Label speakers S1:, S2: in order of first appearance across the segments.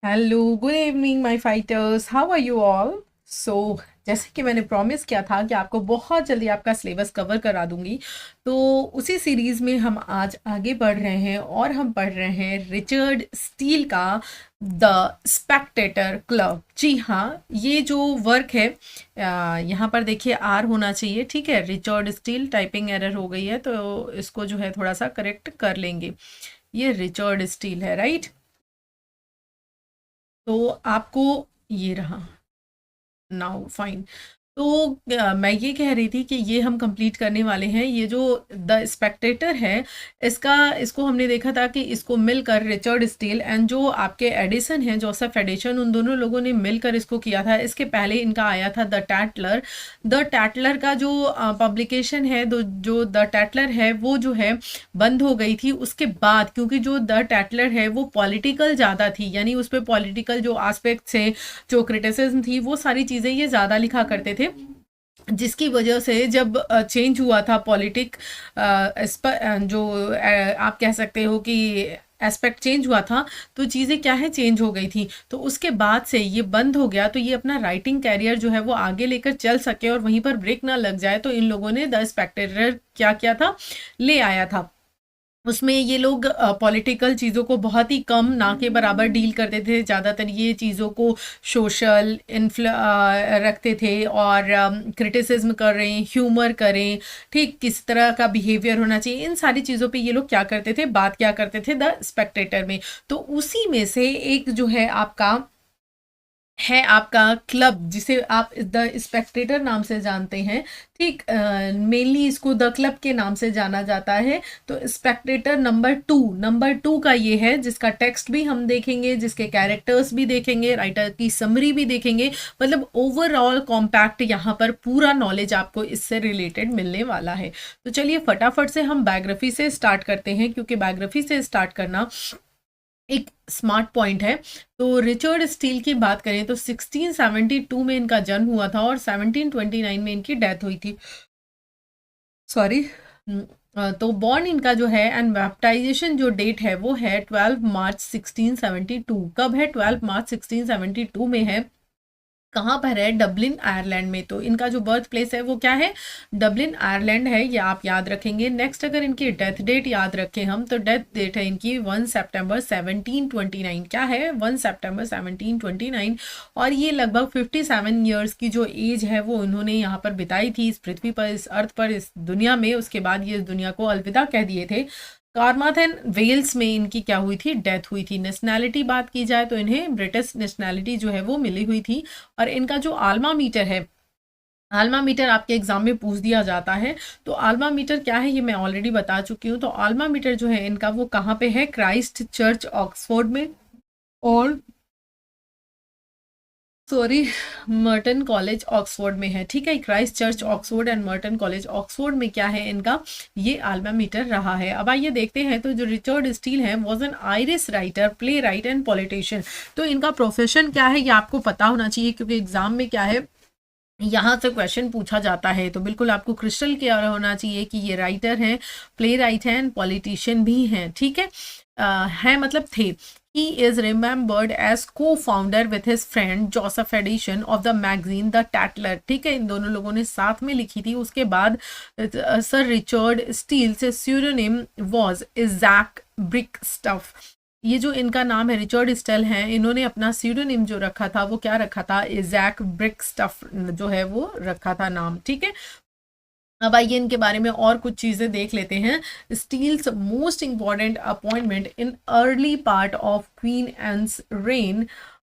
S1: Hello, good evening my fighters, how are you all. So जैसे कि मैंने promise किया था कि आपको बहुत जल्दी आपका सिलेबस कवर करा दूंगी, तो उसी सीरीज़ में हम आज आगे बढ़ रहे हैं और हम पढ़ रहे हैं रिचर्ड स्टील का द स्पेक्टेटर क्लब। जी हाँ, ये जो वर्क है, यहाँ पर देखिए आर होना चाहिए, ठीक है। रिचर्ड स्टील, टाइपिंग एरर हो गई है तो इसको जो है थोड़ा सा करेक्ट कर लेंगे। ये रिचर्ड स्टील है, राइट। तो आपको ये रहा, नाउ फाइन। तो मैं ये कह रही थी कि ये हम कंप्लीट करने वाले हैं। ये जो द स्पेक्टेटर है, इसको हमने देखा था कि इसको मिलकर रिचर्ड स्टील एंड जो आपके एडिसन हैं, जोसेफ एडिसन, उन दोनों लोगों ने मिलकर इसको किया था। इसके पहले इनका आया था द टैटलर। द टैटलर का जो पब्लिकेशन है, जो द टैटलर है वो जो है बंद हो गई थी उसके बाद, क्योंकि जो द टैटलर है वो पॉलिटिकल ज़्यादा थी, यानी उस पर पॉलिटिकल जो आस्पेक्ट थे, जो क्रिटिसिज्म थी, वो सारी चीज़ें ये ज़्यादा लिखा करते थे। जिसकी वजह से जब चेंज हुआ था पॉलिटिक, इस पर जो आप कह सकते हो कि एस्पेक्ट चेंज हुआ था, तो चीज़ें क्या है चेंज हो गई थी। तो उसके बाद से ये बंद हो गया, तो ये अपना राइटिंग कैरियर जो है वो आगे लेकर चल सके और वहीं पर ब्रेक ना लग जाए, तो इन लोगों ने द स्पेक्टेटर क्या किया था, ले आया था। उसमें ये लोग पॉलिटिकल चीज़ों को बहुत ही कम, ना के बराबर डील करते थे। ज़्यादातर ये चीज़ों को सोशल रखते थे और क्रिटिसिज्म कर रहे हैं, ह्यूमर करें, ठीक किस तरह का बिहेवियर होना चाहिए, इन सारी चीज़ों पे ये लोग क्या करते थे, बात क्या करते थे द स्पेक्टेटर में। तो उसी में से एक जो है आपका क्लब, जिसे आप द स्पेक्टेटर नाम से जानते हैं, ठीक। मेनली इसको द क्लब के नाम से जाना जाता है। तो स्पेक्टेटर नंबर टू का ये है, जिसका टेक्स्ट भी हम देखेंगे, जिसके कैरेक्टर्स भी देखेंगे, राइटर की समरी भी देखेंगे। मतलब ओवरऑल कॉम्पैक्ट यहाँ पर पूरा नॉलेज आपको इससे रिलेटेड मिलने वाला है। तो चलिए फटाफट से हम बायोग्राफी से स्टार्ट करते हैं, क्योंकि बायोग्राफी से स्टार्ट करना एक स्मार्ट पॉइंट है। तो रिचर्ड स्टील की बात करें तो 1672 में इनका जन्म हुआ था और 1729 में इनकी डेथ हुई थी। सॉरी। तो बॉर्न इनका जो है एंड बैप्टाइजेशन जो डेट है वो है 12 मार्च 1672। कब है? 12 मार्च 1672 में है। कहाँ पर है? डबलिन आयरलैंड में। तो इनका जो बर्थ प्लेस है वो क्या है? डबलिन आयरलैंड है, ये आप याद रखेंगे। नेक्स्ट अगर इनकी डेथ डेट याद रखें हम, तो डेथ डेट है इनकी 1 सितंबर 1729। क्या है? 1 सितंबर 1729। और ये लगभग 57 ईयर्स की जो एज है वो इन्होंने यहाँ पर बिताई थी, इस पृथ्वी पर, इस अर्थ पर, इस दुनिया में। उसके बाद ये इस दुनिया को अलविदा कह दिए थे। कार्माथन वेल्स में इनकी क्या हुई थी? डेथ हुई थी। नेशनैलिटी बात की जाए तो इन्हें ब्रिटिश नेशनैलिटी जो है वो मिली हुई थी। और इनका जो आल्मा मीटर है, आल्मा मीटर आपके एग्जाम में पूछ दिया जाता है। तो आल्मा मीटर क्या है ये मैं ऑलरेडी बता चुकी हूँ। तो आल्मा मीटर जो है इनका वो कहाँ पे है? क्राइस्ट चर्च ऑक्सफोर्ड में, और सॉरी, मर्टन कॉलेज ऑक्सफोर्ड में है, ठीक है। Christ church Oxford and Merton college Oxford में क्या है इनका, ये आल्मा मीटर रहा है। अब आइए देखते हैं। तो जो रिचर्ड स्टील है was an Irish writer, play right and politician. तो इनका प्रोफेशन क्या है ये आपको पता होना चाहिए, क्योंकि एग्जाम में क्या है, यहाँ से क्वेश्चन पूछा जाता है। तो बिल्कुल आपको क्रिस्टल क्लियर होना चाहिए कि ये राइटर हैं, प्ले राइट हैं, पॉलिटिशियन भी हैं, ठीक है। है मतलब थे। He is remembered as co-founder with his friend Joseph Edition of the magazine The Tatler, ठीक है। इन दोनों लोगों ने साथ में लिखी थी। उसके बाद सर रिचर्ड स्टील से स्यूडोनिम वॉज इजैक ब्रिकस्टफ। ये जो इनका नाम है रिचर्ड स्टेल है, इन्होंने अपना सीडोनिम जो रखा था वो क्या रखा था? इजैक ब्रिकस्टफ जो है वो रखा था नाम, ठीक है। अब आइए इनके बारे में और कुछ चीज़ें देख लेते हैं। Steele's most important appointment in early part of Queen Anne's reign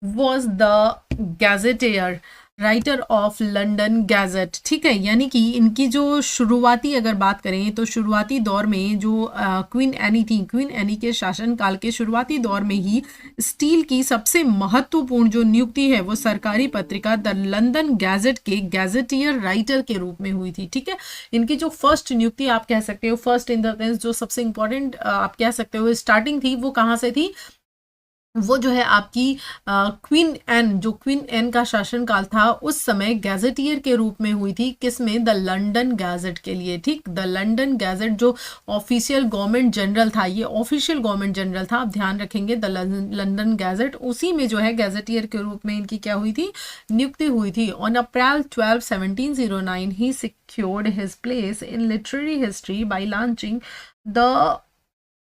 S1: was the gazetteer, writer of London Gazette, ठीक है। यानी कि इनकी जो शुरुआती अगर बात करें तो शुरुआती दौर में जो क्वीन एनी थी, क्वीन एनी के शासनकाल के शुरुआती दौर में ही स्टील की सबसे महत्वपूर्ण जो नियुक्ति है वो सरकारी पत्रिका द लंदन गैजेट के गैजेटियर राइटर के रूप में हुई थी, ठीक है। इनकी जो फर्स्ट नियुक्ति आप कह सकते हो, फर्स्ट इन द सेंस जो सबसे इंपॉर्टेंट आप कह सकते हो स्टार्टिंग थी, वो कहाँ से थी? वो जो है आपकी क्वीन एन, जो क्वीन एन का शासनकाल था उस समय गैजेटियर के रूप में हुई थी, किसमें, द लंदन गैजेट के लिए। ठीक, द लंदन गैजेट जो ऑफिशियल गवर्नमेंट जनरल था, ये ऑफिशियल गवर्नमेंट जनरल था, आप ध्यान रखेंगे, द लंदन गैजेट, उसी में जो है गैजेटियर के रूप में इनकी क्या हुई थी, नियुक्ति हुई थी। On April 12 1709 he secured his place in literary history by launching the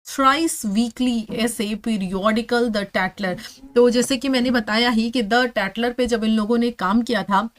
S1: thrice weekly ऐसे पीरियोडिकल द टैटलर। तो जैसे कि मैंने बताया ही कि द टैटलर पे जब इन लोगों ने काम किया था,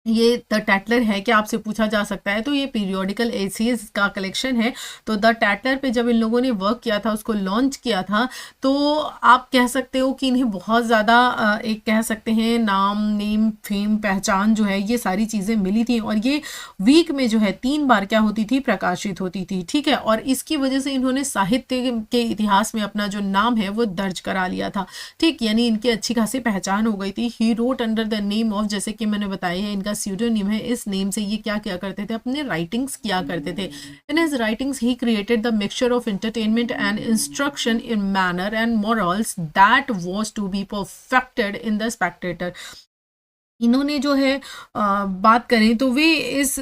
S1: ये द टैटलर है क्या आपसे पूछा जा सकता है, तो ये पीरियोडिकल एसेज का कलेक्शन है। तो द टैटलर पे जब इन लोगों ने वर्क किया था, उसको लॉन्च किया था, तो आप कह सकते हो कि इन्हें बहुत ज़्यादा एक कह सकते हैं नाम, नेम, फेम, पहचान जो है, ये सारी चीज़ें मिली थी। और ये वीक में जो है 3 बार क्या होती थी, प्रकाशित होती थी। ठीक है, और इसकी वजह से इन्होंने साहित्य के इतिहास में अपना जो नाम है वो दर्ज करा लिया था। ठीक, यानी इनकी अच्छी खासी पहचान हो गई थी। He wrote under the name of, जैसे कि मैंने बताया है इनका स्यूडोनिम है, इस नेम से ये क्या किया करते थे, अपने राइटिंग्स किया करते थे। In his writings he created the mixture of entertainment and instruction in manner and morals that was to be perfected in the spectator. इन्होंने जो है बात करें तो वे इस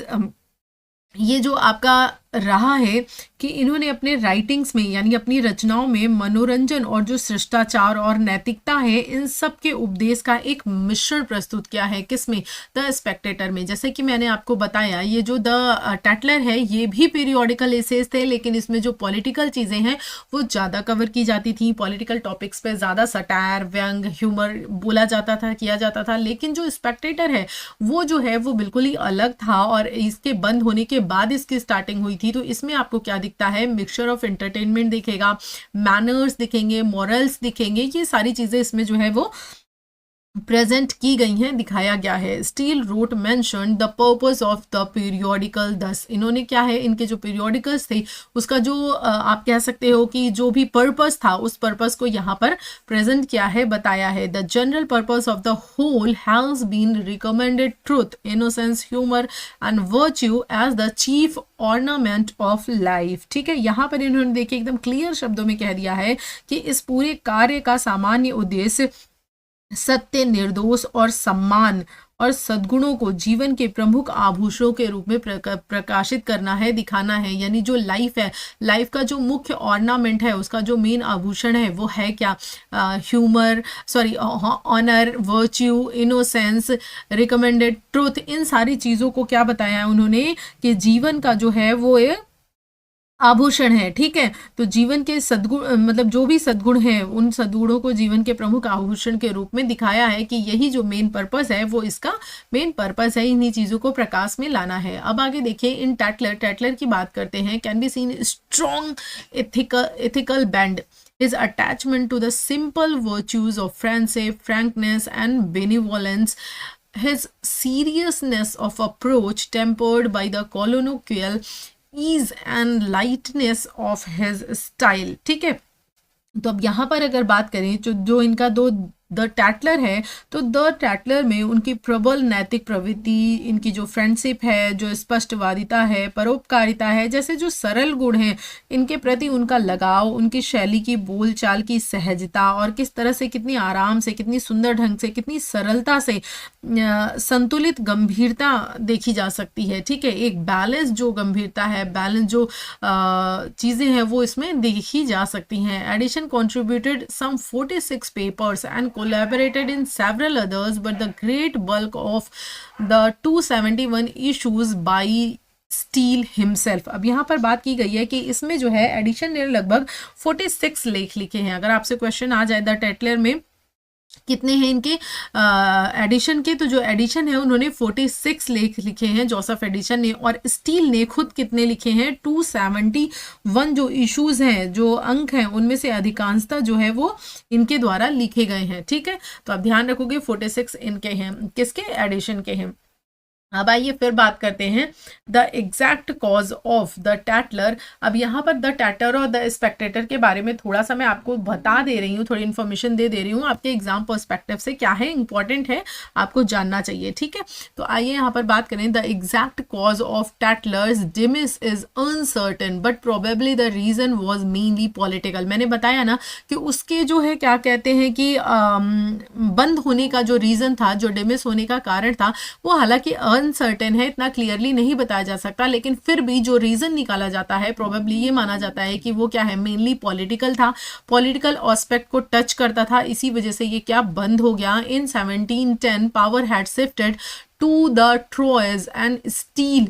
S1: ये जो आपका रहा है कि इन्होंने अपने राइटिंग्स में, यानी अपनी रचनाओं में, मनोरंजन और जो शिष्टाचार और नैतिकता है, इन सब के उपदेश का एक मिश्रण प्रस्तुत किया है, किसमें, द स्पेक्टेटर में। जैसे कि मैंने आपको बताया, ये जो द टैटलर है ये भी पीरियोडिकल एसेज थे, लेकिन इसमें जो पॉलिटिकल चीज़ें हैं वो ज़्यादा कवर की जाती थी, पॉलिटिकल टॉपिक्स पे ज़्यादा सटायर, व्यंग, ह्यूमर बोला जाता था, किया जाता था। लेकिन जो स्पेक्टेटर है वो जो है वो बिल्कुल ही अलग था, और इसके बंद होने के बाद इसकी स्टार्टिंग हुई थी। तो इसमें आपको क्या दिखता है, मिक्सचर ऑफ एंटरटेनमेंट दिखेगा, मैनर्स दिखेंगे, मॉरल्स दिखेंगे, ये सारी चीज़ें इसमें जो है वो प्रेजेंट की गई हैं, दिखाया गया है। Steele wrote mention the purpose of the periodical, thus इन्होंने क्या है, इनके जो पीरियोडिकल्स थे उसका जो आप कह सकते हो कि जो भी पर्पस था, उस पर्पस को यहाँ पर प्रेजेंट किया है, बताया है। The general purpose of the whole has been recommended truth, innocence, humour and virtue as the chief ornament of life. ठीक है, यहाँ पर इन्होंने देखिए एकदम क्लियर शब्दों में कह दिया है कि इस पूरे कार्य का सामान्य उद्देश्य सत्य, निर्दोष और सम्मान और सद्गुणों को जीवन के प्रमुख आभूषणों के रूप में प्रकाशित करना है, दिखाना है। यानी जो लाइफ है, लाइफ का जो मुख्य ऑर्नामेंट है, उसका जो मेन आभूषण है वो है क्या, humour, sorry, honour, virtue, innocence, recommended truth, इन सारी चीज़ों को क्या बताया है उन्होंने कि जीवन का जो है वो आभूषण है। ठीक है, तो जीवन के सद्गुण, मतलब जो भी सद्गुण हैं, उन सद्गुणों को जीवन के प्रमुख आभूषण के रूप में दिखाया है कि यही जो मेन पर्पस है वो इसका मेन पर्पस है, इन्हीं चीज़ों को प्रकाश में लाना है। अब आगे देखिए, इन टैटलर की बात करते हैं। Can be seen strong ethical band, his attachment to the simple virtues of friendship, frankness and benevolence, his seriousness of approach tempered by the colloquial ease and lightness of his style। ठीक है, तो अब यहाँ पर अगर बात करें जो इनका द टैटलर है, तो द टैटलर में उनकी प्रबल नैतिक प्रवृत्ति, इनकी जो फ्रेंडशिप है, जो स्पष्टवादिता है, परोपकारिता है, जैसे जो सरल गुण हैं, इनके प्रति उनका लगाव, उनकी शैली की बोलचाल की सहजता, और किस तरह से, कितनी आराम से, कितनी सुंदर ढंग से, कितनी सरलता से संतुलित गंभीरता देखी जा सकती है। ठीक है, एक बैलेंस जो गंभीरता है, बैलेंस जो चीज़ें हैं वो इसमें देखी जा सकती हैं। Addison contributed some 46 papers and collaborated in several others, but the great bulk of the 271 issues by steel himself. अब यहाँ पर बात की गई है कि इसमें जो है एडिशन ने लगभग 46 लेख लिखे हैं। अगर आपसे क्वेश्चन आ जाए द टैटलर में कितने हैं इनके एडिशन के, तो जो एडिशन है उन्होंने 46 लेख लिखे हैं, जोसेफ एडिशन ने, और स्टील ने खुद कितने लिखे हैं, 271 जो इश्यूज हैं, जो अंक हैं, उनमें से अधिकांशतः जो है वो इनके द्वारा लिखे गए हैं। ठीक है, तो आप ध्यान रखोगे 46 इनके हैं, किसके, एडिशन के हैं। अब आइए फिर बात करते हैं the exact cause of the Tatler. अब यहाँ पर द टैटलर और द स्पेक्टेटर के बारे में थोड़ा सा मैं आपको बता दे रही हूँ, थोड़ी इन्फॉर्मेशन दे रही हूँ, आपके एग्जाम पर्सपेक्टिव से क्या है इंपॉर्टेंट है, आपको जानना चाहिए, ठीक है। तो आइए यहाँ पर बात करें the exact cause of Tatler's demise is uncertain but probably the reason was mainly political. मैंने बताया ना कि उसके जो है क्या कहते हैं कि बंद होने का जो रीजन था, जो डिमिस होने का कारण था, वो हालांकि अनसर्टेन है, इतना क्लियरली नहीं बताया जा सकता, लेकिन फिर भी जो रीजन निकाला जाता है प्रोबेबली ये माना जाता है कि वो क्या है, मेनली पॉलिटिकल था, पॉलिटिकल एस्पेक्ट को टच करता था, इसी वजह से ये क्या बंद हो गया। In 1710 power had shifted to the Tories and Steele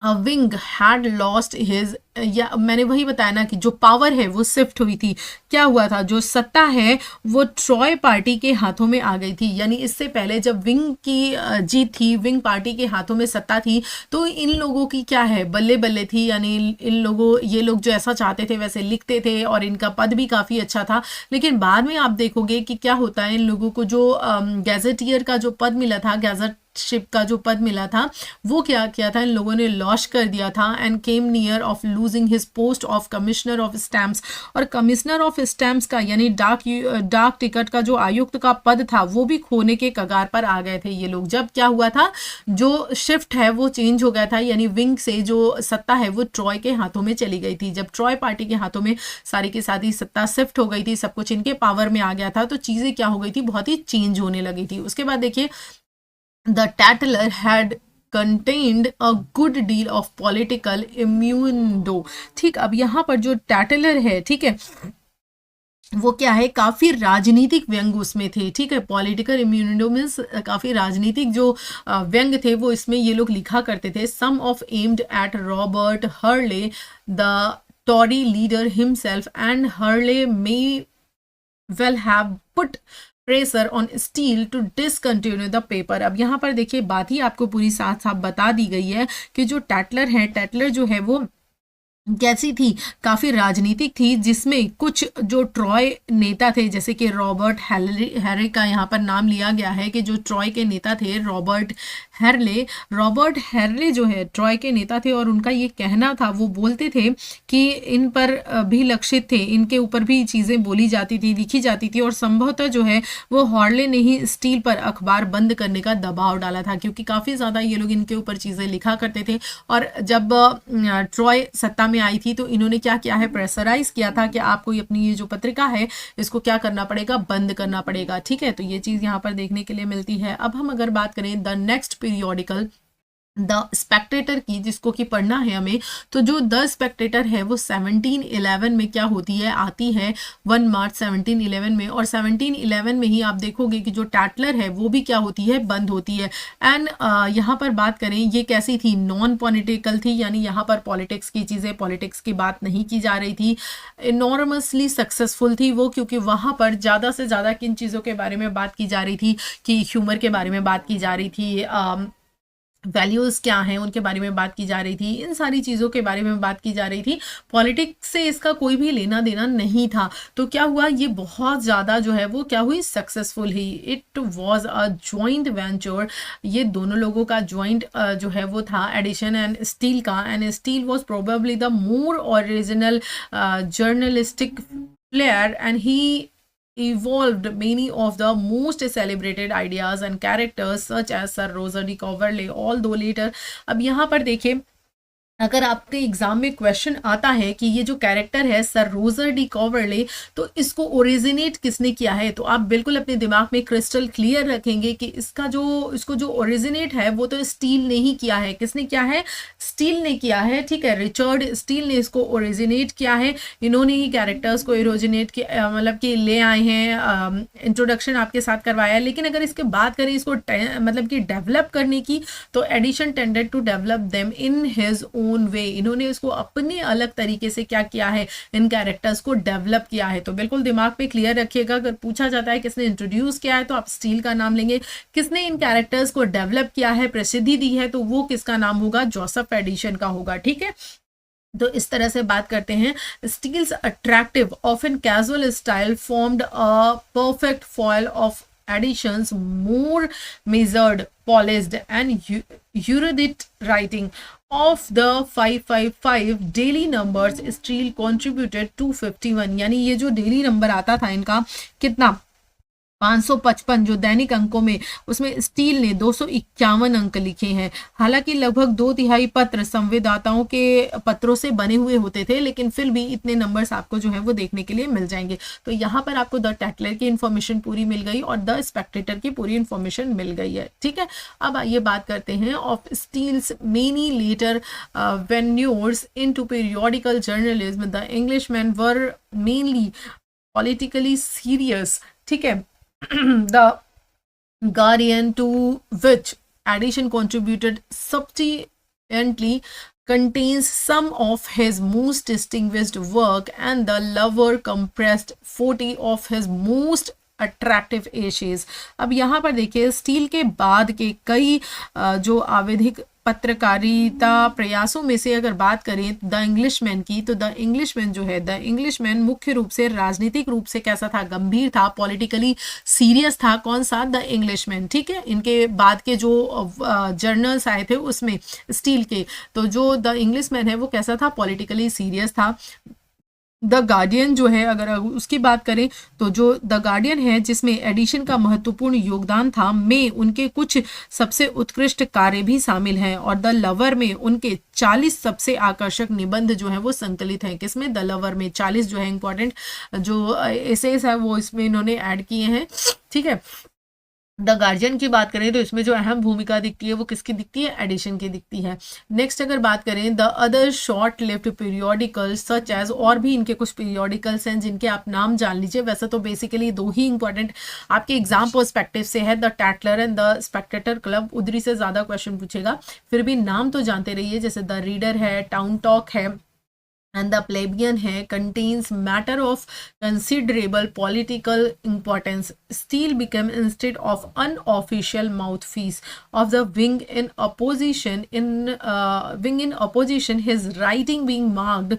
S1: wing had lost his, या मैंने वही बताया ना कि जो पावर है वो शिफ्ट हुई थी, क्या हुआ था, जो सत्ता है वो ट्रॉय पार्टी के हाथों में आ गई थी। यानी इससे पहले जब विंग की जीत थी, विंग पार्टी के हाथों में सत्ता थी, तो इन लोगों की क्या है, बल्ले बल्ले थी, यानी इन लोगों, ये लोग जो ऐसा चाहते थे वैसे लिखते थे और इनका पद भी काफ़ी अच्छा था। लेकिन बाद में आप देखोगे कि क्या होता है, इन लोगों को जो गैजेटियर का जो पद मिला था, गैजेट शिप का जो पद मिला था, वो क्या किया था, इन लोगों ने लॉस कर दिया था and came near of losing his post of commissioner of stamps. और कमिश्नर ऑफ स्टैम्प्स का यानी डाक टिकट का जो आयुक्त का पद था, वो भी खोने के कगार पर आ गए थे ये लोग। जब क्या हुआ था, जो शिफ्ट है वो चेंज हो गया था, यानी विंग से जो सत्ता है वो ट्रॉय के हाथों में चली गई थी। जब ट्रॉय पार्टी के हाथों में सारी की सारी सत्ता शिफ्ट हो गई थी, सब कुछ इनके पावर में आ गया था, तो चीज़ें क्या हो गई थी, बहुत ही चेंज होने लगी थी। उसके बाद देखिए The Tatler had contained a good deal of political innuendo। ठीक, अब यहाँ पर जो टैटलर है, ठीक है, वो क्या है, काफ़ी राजनीतिक व्यंग उसमें थे, ठीक है। पॉलिटिकल इम्यूनिडो मीन्स काफ़ी राजनीतिक जो व्यंग थे वो इसमें ये लोग लिखा करते थे। Some of aimed at Robert Harley the Tory leader himself and Harley may well have put pressure on Steele to discontinue the paper. अब यहाँ पर देखिए बात ही आपको पूरी साथ साथ बता दी गई है कि जो टैटलर है, टैटलर जो है वो कैसी थी, काफ़ी राजनीतिक थी, जिसमें कुछ जो ट्रॉय नेता थे, जैसे कि रॉबर्ट हैरे का यहाँ पर नाम लिया गया है कि जो ट्रॉय के नेता थे रॉबर्ट हैरले जो है ट्रॉय के नेता थे, और उनका ये कहना था, वो बोलते थे कि इन पर भी लक्षित थे, इनके ऊपर भी चीज़ें बोली जाती थी, लिखी जाती थी, और संभवतः जो है वो हॉर्ले ने ही स्टील पर अखबार बंद करने का दबाव डाला था, क्योंकि काफ़ी ज़्यादा ये लोग इनके ऊपर चीज़ें लिखा करते थे। और जब ट्रॉय सत्ता में आई थी तो इन्होंने क्या किया है, प्रेशराइज किया था कि आपको अपनी ये जो पत्रिका है इसको क्या करना पड़ेगा, बंद करना पड़ेगा, ठीक है। तो ये चीज़ यहाँ पर देखने के लिए मिलती है। अब हम अगर बात करें the next periodical the Spectator की, जिसको कि पढ़ना है हमें, तो जो द स्पेक्टेटर है वो 1711 में क्या होती है, आती है 1 मार्च 1711 में, और 1711 में ही आप देखोगे कि जो टैटलर है वो भी क्या होती है, बंद होती है। एंड यहाँ पर बात करें ये कैसी थी, नॉन पॉलिटिकल थी, यानी यहाँ पर पॉलिटिक्स की चीज़ें, पॉलिटिक्स की बात नहीं की जा रही थी। इनॉर्मसली सक्सेसफुल थी वो, क्योंकि वहाँ पर ज़्यादा से ज़्यादा किन चीज़ों के बारे में बात की जा रही थी, कि ह्यूमर के बारे में बात की जा रही थी, वैल्यूज़ क्या हैं उनके बारे में बात की जा रही थी, इन सारी चीज़ों के बारे में बात की जा रही थी। पॉलिटिक्स से इसका कोई भी लेना देना नहीं था। तो क्या हुआ, ये बहुत ज़्यादा जो है वो क्या हुई, successful he. It was a joint venture, ये दोनों लोगों का जॉइंट जो है वो था, एडिशन एंड स्टील का, and steel was probably the more original journalistic player and he evolved many of the most celebrated ideas and characters such as Sir Roger de Coverley, although later। अब यहाँ पर देखिए, अगर आपके exam में question आता है कि ये जो कैरेक्टर है सर रोजर डी कॉवरले, तो इसको ओरिजिनेट किसने किया है, तो आप बिल्कुल अपने दिमाग में क्रिस्टल क्लियर रखेंगे कि इसको जो ओरिजिनेट है वो तो स्टील ने ही किया है। किसने किया है, स्टील ने किया है, ठीक है। रिचर्ड स्टील ने इसको ओरिजिनेट किया है, इन्होंने ही कैरेक्टर्स को ओरिजिनेट किया, मतलब कि ले आए हैं, इंट्रोडक्शन आपके साथ करवाया है। लेकिन अगर इसके बात करें इसको मतलब कि डेवलप करने की, तो Addison tended to develop them in his own way, इन्होंने इसको अपने अलग तरीके से क्या किया है, इन कैरेक्टर्स को डेवलप किया है। तो बिल्कुल दिमाग पे क्लियर रखिएगा, अगर पूछा जाता है किसने इंट्रोड्यूस किया है तो आप स्टील का नाम लेंगे, किसने इन कैरेक्टर्स को डेवलप किया है, प्रसिद्धि दी है, तो वो किसका नाम होगा, जोसेफ एडिशन का होगा, ठीक है। तो इस तरह से बात करते हैं। Steele's attractive often casual style formed a perfect foil of additions, more measured, polished, and erudite writing of the 555 daily numbers still contributed 251. यानी ये जो डेली नंबर आता था इनका कितना 555 जो दैनिक अंकों में, उसमें स्टील ने 251 अंक लिखे हैं। हालांकि लगभग 2/3 पत्र संवाददाताओं के पत्रों से बने हुए होते थे, लेकिन फिर भी इतने नंबर्स आपको जो है वो देखने के लिए मिल जाएंगे। तो यहाँ पर आपको द टैटलर की इन्फॉर्मेशन पूरी मिल गई और द स्पेक्टेटर की पूरी इन्फॉर्मेशन मिल गई है। ठीक है, अब आइए बात करते हैं of Steele's many later ventures into periodical journalism. The Englishman were mainly politically serious. ठीक है, the Guardian, to which addition contributed subsequently, contains some of his most distinguished work, and the Lover compressed 40 of his most attractive Ashes. अब यहाँ पर देखिए steel के बाद के कई जो आवधिक पत्रकारिता प्रयासों में से अगर बात करें द इंग्लिशमैन की, तो द इंग्लिशमैन जो है, द इंग्लिशमैन मुख्य रूप से राजनीतिक रूप से कैसा था, गंभीर था, पॉलिटिकली सीरियस था। कौन सा? The Englishman. ठीक है, इनके बाद के जो जर्नल्स आए थे उसमें स्टील के, तो जो द इंग्लिशमैन है वो कैसा था, पॉलिटिकली सीरियस था। द गार्डियन जो है अगर उसकी बात करें तो जो द गार्डियन है जिसमें एडिशन का महत्वपूर्ण योगदान था, में उनके कुछ सबसे उत्कृष्ट कार्य भी शामिल हैं, और द लवर में उनके 40 सबसे आकर्षक निबंध जो है वो संकलित हैं। किसमें? द लवर में 40 जो है इंपॉर्टेंट जो एसेस है वो इसमें इन्होंने ऐड किए हैं। ठीक है, द गार्जियन की बात करें तो इसमें जो अहम भूमिका दिखती है वो किसकी दिखती है? एडिशन की दिखती है। नेक्स्ट अगर बात करें the other short lived periodicals such as, और भी इनके कुछ पीरियोडिकल्स हैं जिनके आप नाम जान लीजिए। वैसे तो बेसिकली दो ही इंपॉर्टेंट आपके एग्जाम पर्सपेक्टिव से है, the Tatler and the Spectator club. उधरी से ज़्यादा क्वेश्चन पूछेगा, फिर भी नाम तो जानते रहिए, जैसे द रीडर है, टाउन टॉक है, and the plebeian है, contains matter of considerable political importance. Steele became instead of unofficial mouthpiece of the wing in opposition. His writing being marked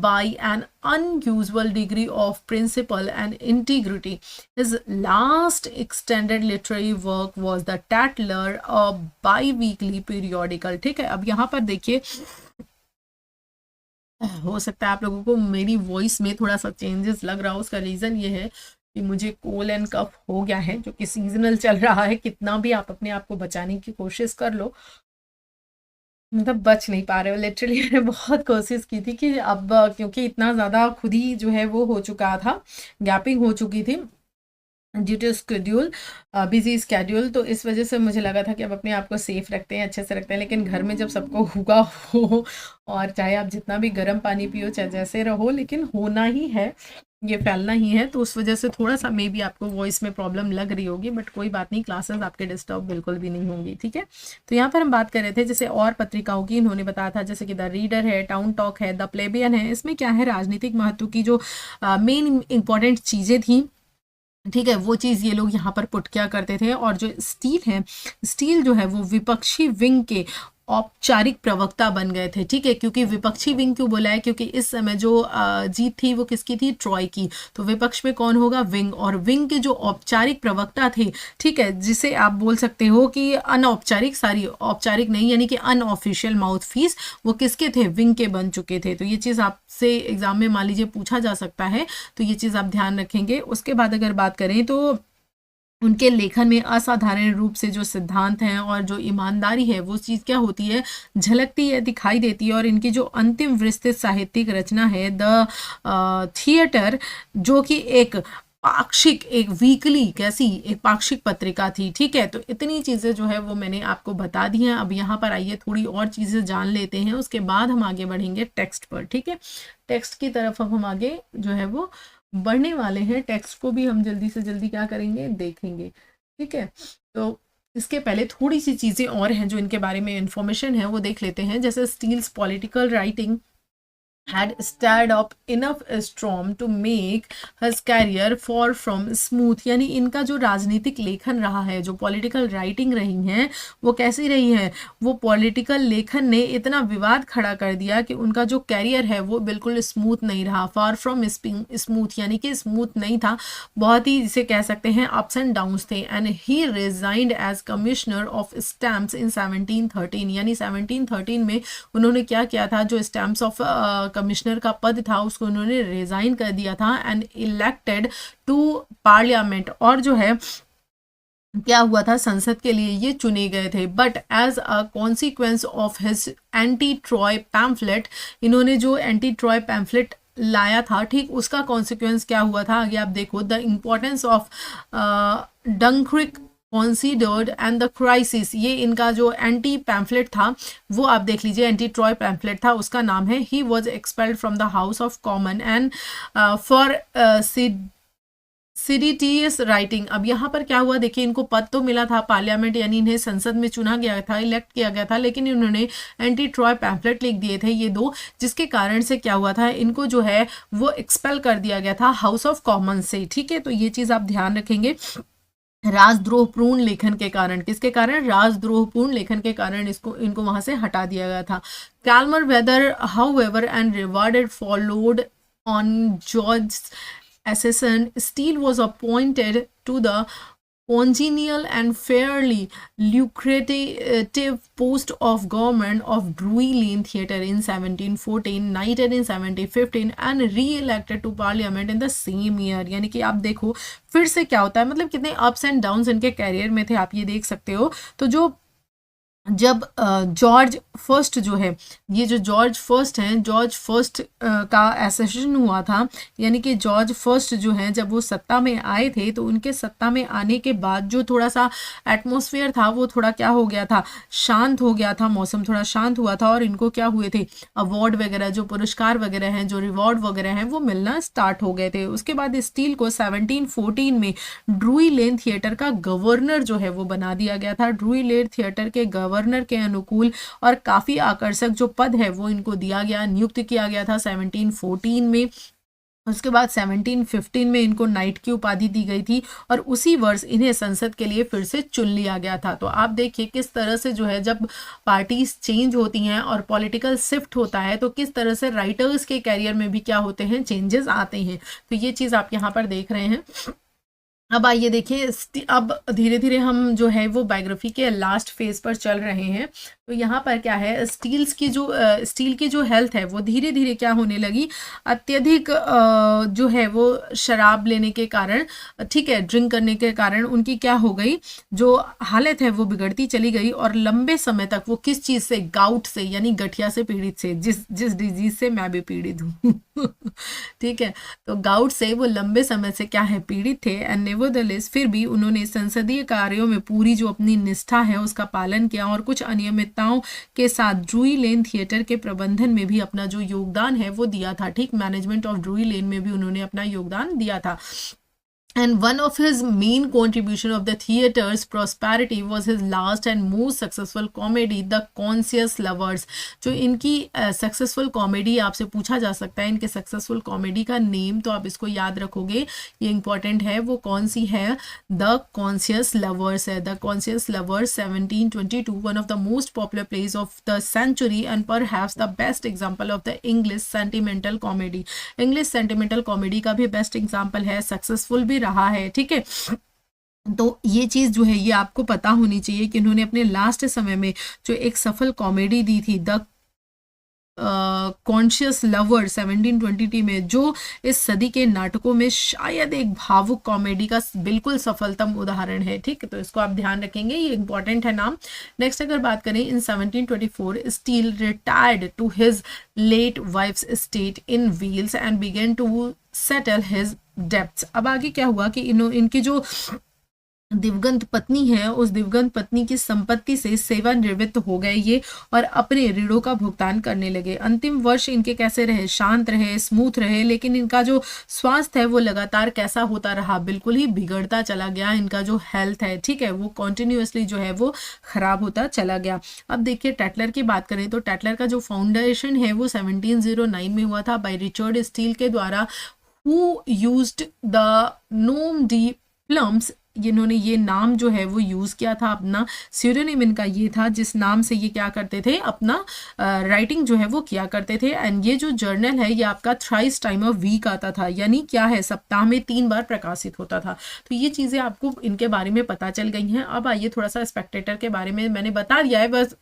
S1: by an unusual degree of principle and integrity. His last extended literary work was The Tatler, a bi-weekly periodical. ठीक है, अब यहाँ पर देखिए हो सकता है आप लोगों को मेरी वॉइस में थोड़ा सा चेंजेस लग रहा हो। उसका रीज़न ये है कि मुझे कोल्ड एंड कफ हो गया है, जो कि सीजनल चल रहा है। कितना भी आप अपने आप को बचाने की कोशिश कर लो, मतलब बच नहीं पा रहे हो। लिटरली मैंने बहुत कोशिश की थी कि अब क्योंकि इतना ज़्यादा खुद ही जो है वो हो चुका था, गैपिंग हो चुकी थी due to schedule, busy schedule, तो इस वजह से मुझे लगा था कि अब अपने आप को सेफ रखते हैं, अच्छे से रखते हैं। लेकिन घर में जब सबको हुआ हो, और चाहे आप जितना भी गर्म पानी पियो, चाहे जैसे रहो, लेकिन होना ही है, ये फैलना ही है, तो उस वजह से थोड़ा सा मे बी आपको वॉइस में प्रॉब्लम लग रही होगी, बट कोई बात नहीं, क्लासेस आपके डिस्टर्ब बिल्कुल भी नहीं होंगी। ठीक है, तो यहाँ पर हम बात कर रहे थे जैसे और पत्रिकाओं की, इन्होंने बताया था जैसे कि द रीडर है, टाउन टॉक है, द प्लेबियन है। इसमें क्या है, राजनीतिक महत्व की जो मेन इंपॉर्टेंट चीज़ें थी, ठीक है, वो चीज़ ये लोग यहाँ पर पुट किया करते थे। और जो स्टील है, स्टील जो है वो विपक्षी विंग के औपचारिक प्रवक्ता बन गए थे। ठीक है, क्योंकि विपक्षी विंग क्यों बोला है, क्योंकि इस समय जो जीत थी वो किसकी थी? ट्रॉय की। तो विपक्ष में कौन होगा? विंग। और विंग के जो औपचारिक प्रवक्ता थे, ठीक है, जिसे आप बोल सकते हो कि अनौपचारिक, सारी औपचारिक नहीं, यानी कि अनऑफिशियल माउथपीस, वो किसके थे? विंग के बन चुके थे। तो ये चीज़ आपसे एग्जाम में मान लीजिए पूछा जा सकता है, तो ये चीज़ आप ध्यान रखेंगे। उसके बाद अगर बात करें तो उनके लेखन में असाधारण रूप से जो सिद्धांत हैं और जो ईमानदारी है, वो चीज़ क्या होती है? झलकती है, दिखाई देती है। और इनकी जो अंतिम विस्तृत साहित्यिक रचना है द थिएटर, जो कि एक पाक्षिक, एक वीकली, कैसी एक पाक्षिक पत्रिका थी। ठीक है, तो इतनी चीज़ें जो है वो मैंने आपको बता दी हैं। अब यहाँ पर आइए थोड़ी और चीज़ें जान लेते हैं, उसके बाद हम आगे बढ़ेंगे टेक्स्ट पर। ठीक है, टेक्स्ट की तरफ अब हम आगे जो है वो बढ़ने वाले हैं। टेक्स्ट को भी हम जल्दी से जल्दी क्या करेंगे? देखेंगे। ठीक है, तो इसके पहले थोड़ी सी चीज़ें और हैं जो इनके बारे में इंफॉर्मेशन है वो देख लेते हैं। जैसे Steele's political writing, had stirred up enough storm to make his career far from smooth। यानी इनका जो राजनीतिक लेखन रहा है, जो पॉलिटिकल राइटिंग रही हैं, वो कैसी रही है, वो पॉलिटिकल लेखन ने इतना विवाद खड़ा कर दिया कि उनका जो कैरियर है वो बिल्कुल स्मूथ नहीं रहा, फार फ्रॉम स्मूथ, यानी कि स्मूथ नहीं था, बहुत ही जिसे कह सकते हैं अप्स एंड डाउन्स थे। And he resigned as commissioner of stamps in 1713, यानी 1713 में उन्होंने क्या किया था, जो स्टैम्प्स ऑफ कमिश्नर का पद था उसको उन्होंने रिजाइन कर दिया था एंड इलेक्टेड टू पार्लियामेंट, और जो है क्या हुआ था, संसद के लिए ये चुने गए थे। But as a consequence of his anti Tory pamphlet, इन्होंने जो एंटी ट्रॉय पैम्फलेट लाया था, ठीक उसका कॉन्सिक्वेंस क्या हुआ था, आगे आप देखो, the importance of Dunkirk considered and the crisis, ये इनका जो एंटी पैम्फलेट था वो आप देख लीजिए, एंटी ट्रॉय पैम्फलेट था, उसका नाम है he was expelled from the House of Common and for seditious writing. अब यहाँ पर क्या हुआ, देखिए इनको पद तो मिला था पार्लियामेंट, यानी इन्हें संसद में चुना गया था, इलेक्ट किया गया था, लेकिन इन्होंने एंटी ट्रॉय पैम्फलेट लिख दिए थे ये दो, जिसके कारण से क्या हुआ था, इनको जो है वो एक्सपेल कर दिया गया था हाउस ऑफ कॉमन से। ठीक है, तो ये चीज़ आप ध्यान रखेंगे। राजद्रोहपूर्ण लेखन के कारण, किसके कारण, राजद्रोहपूर्ण लेखन के कारण इसको इनको वहां से हटा दिया गया था। Calmer weather however and rewarded followed on George accession, Steele was appointed to the congenial and fairly lucrative post of government of Drury Lane Theatre in 1714, knighted in 1715 and re-elected to parliament in the same year। यानी कि आप देखो फिर से क्या होता है, मतलब कितने अप्स एंड डाउन्स इनके कैरियर में थे, आप ये देख सकते हो। तो जो जब जॉर्ज फर्स्ट जो है, ये जो जॉर्ज फर्स्ट हैं, जॉर्ज फर्स्ट का एसेशन हुआ था, यानी कि जॉर्ज फर्स्ट जो हैं जब वो सत्ता में आए थे, तो उनके सत्ता में आने के बाद जो थोड़ा सा एटमॉस्फेयर था वो थोड़ा क्या हो गया था, शांत हो गया था, मौसम थोड़ा शांत हुआ था, और इनको क्या हुए थे, अवार्ड वगैरह, जो पुरस्कार वगैरह हैं, जो रिवॉर्ड वगैरह हैं, वो मिलना स्टार्ट हो गए थे। उसके बाद स्टील को 1714 में ड्रूई लेन थिएटर का गवर्नर जो है वो बना दिया गया था। ड्रूई लेन थिएटर के गवर्नर के अनुकूल और काफी आकर्षक जो पद है वो इनको दिया गया, नियुक्त किया गया था 1714 में। उसके बाद 1715 में इनको नाइट की उपाधि दी गई थी, और उसी वर्ष इन्हें संसद के लिए फिर से चुन लिया गया था। तो आप देखिए किस तरह से जो है जब पार्टीज चेंज होती हैं और पॉलिटिकल शिफ्ट होता है, तो किस तरह से राइटर्स के कैरियर में भी क्या होते हैं, चेंजेस आते हैं। तो ये चीज़ आप यहाँ पर देख रहे हैं। अब आइए देखिए, अब धीरे धीरे हम जो है वो बायोग्राफी के लास्ट फेज पर चल रहे हैं। तो यहाँ पर क्या है, स्टील की जो हेल्थ है वो धीरे धीरे क्या होने लगी, अत्यधिक जो है वो शराब लेने के कारण, ठीक है, ड्रिंक करने के कारण उनकी क्या हो गई, जो हालत है वो बिगड़ती चली गई, और लंबे समय तक वो किस चीज़ से, गाउट से, यानी गठिया से पीड़ित से, जिस डिजीज से मैं भी पीड़ित हूँ ठीक है, तो गाउट से वो लंबे समय से क्या है, पीड़ित थे। एंड नेवरदलेस फिर भी उन्होंने संसदीय कार्यों में पूरी जो अपनी निष्ठा है उसका पालन किया, और कुछ अनियमितताओं के साथ ड्रूई लेन थिएटर के प्रबंधन में भी अपना जो योगदान है वो दिया था। ठीक, मैनेजमेंट ऑफ ड्रूई लेन में भी उन्होंने अपना योगदान दिया था। And one of his main contribution of the theatre's prosperity was his last and most successful comedy, The Conscious Lovers। जो इनकी सक्सेसफुल कॉमेडी, आपसे पूछा जा सकता है इनके सक्सेसफुल कॉमेडी का नेम, तो आप इसको याद रखोगे, ये इंपॉर्टेंट है। वो कौन सी है, द कॉन्शियस लवर्स है। The conscious lovers 1722, one of the most popular plays of the century and perhaps the best example of the English sentimental comedy. English sentimental comedy का भी बेस्ट एग्जाम्पल है, successful भी रहा है। ठीक है, तो ये चीज़ जो है ये आपको पता होनी चाहिए कि इन्होंने अपने लास्ट समय में जो एक सफल कॉमेडी दी थी, द कॉन्शियस लवर 1720 में, जो इस सदी के नाटकों में शायद एक भावुक कॉमेडी का बिल्कुल सफलतम उदाहरण है। ठीक, तो इसको आप ध्यान रखेंगे, ये इंपॉर्टेंट है नाम। नेक्स्ट अगर बात करें, in 1724 Steele retired to his late wife's estate in Wales and began to settle his debts. अब आगे क्या हुआ कि इनकी जो दिवंगत पत्नी है, उस दिवंगत पत्नी की संपत्ति से सेवानिवृत्त हो गए ये और अपने ऋणों का भुगतान करने लगे। अंतिम वर्ष इनके कैसे रहे? शांत रहे, स्मूथ रहे, लेकिन इनका जो स्वास्थ्य है वो लगातार कैसा होता रहा? बिल्कुल ही बिगड़ता चला गया। इनका जो हेल्थ है, ठीक है, वो कॉन्टिन्यूसली जो है वो खराब होता चला गया। अब देखिए टेटलर की बात करें तो टेटलर का जो फाउंडेशन है वो 1709 में हुआ था बाय रिचर्ड स्टील के द्वारा, who used the nom de plumes. इन्होंने ये नाम जो है वो यूज किया था, अपना स्यूडोनिम इनका ये था जिस नाम से ये क्या करते थे, अपना राइटिंग जो है वो किया करते थे। एंड ये जो जर्नल है ये आपका थ्राइस टाइम ऑफ वीक आता था, यानी क्या है, सप्ताह में 3 बार प्रकाशित होता था। तो ये चीजें आपको इनके बारे में पता चल गई हैं। अब आइए थोड़ा सा स्पेक्टेटर के बारे में, मैंने बता दिया है, बस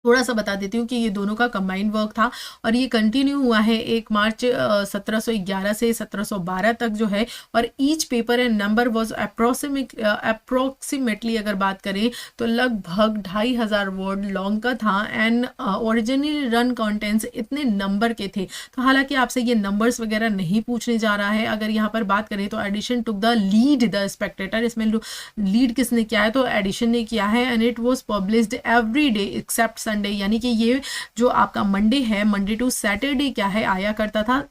S1: थोड़ा सा बता देती हूँ कि ये दोनों का कंबाइंड वर्क था और ये कंटिन्यू हुआ है 1 मार्च 1711 से 1712 तक जो है। और each paper and number was approximately अगर बात करें तो लगभग 2500 वर्ड लॉन्ग का था। एंड ओरिजिनली रन कंटेंट्स इतने नंबर के थे। तो हालांकि आपसे ये नंबर्स वगैरह नहीं पूछने जा रहा है। अगर यहाँ पर बात करें तो Addison took the lead the spectator, इसमें लीड किसने किया है, तो एडिशन ने किया है। And it was published every day except Sunday, यानी कि ये जो आपका मंडे है, मंडे टू सैटरडे क्या है आया करता था,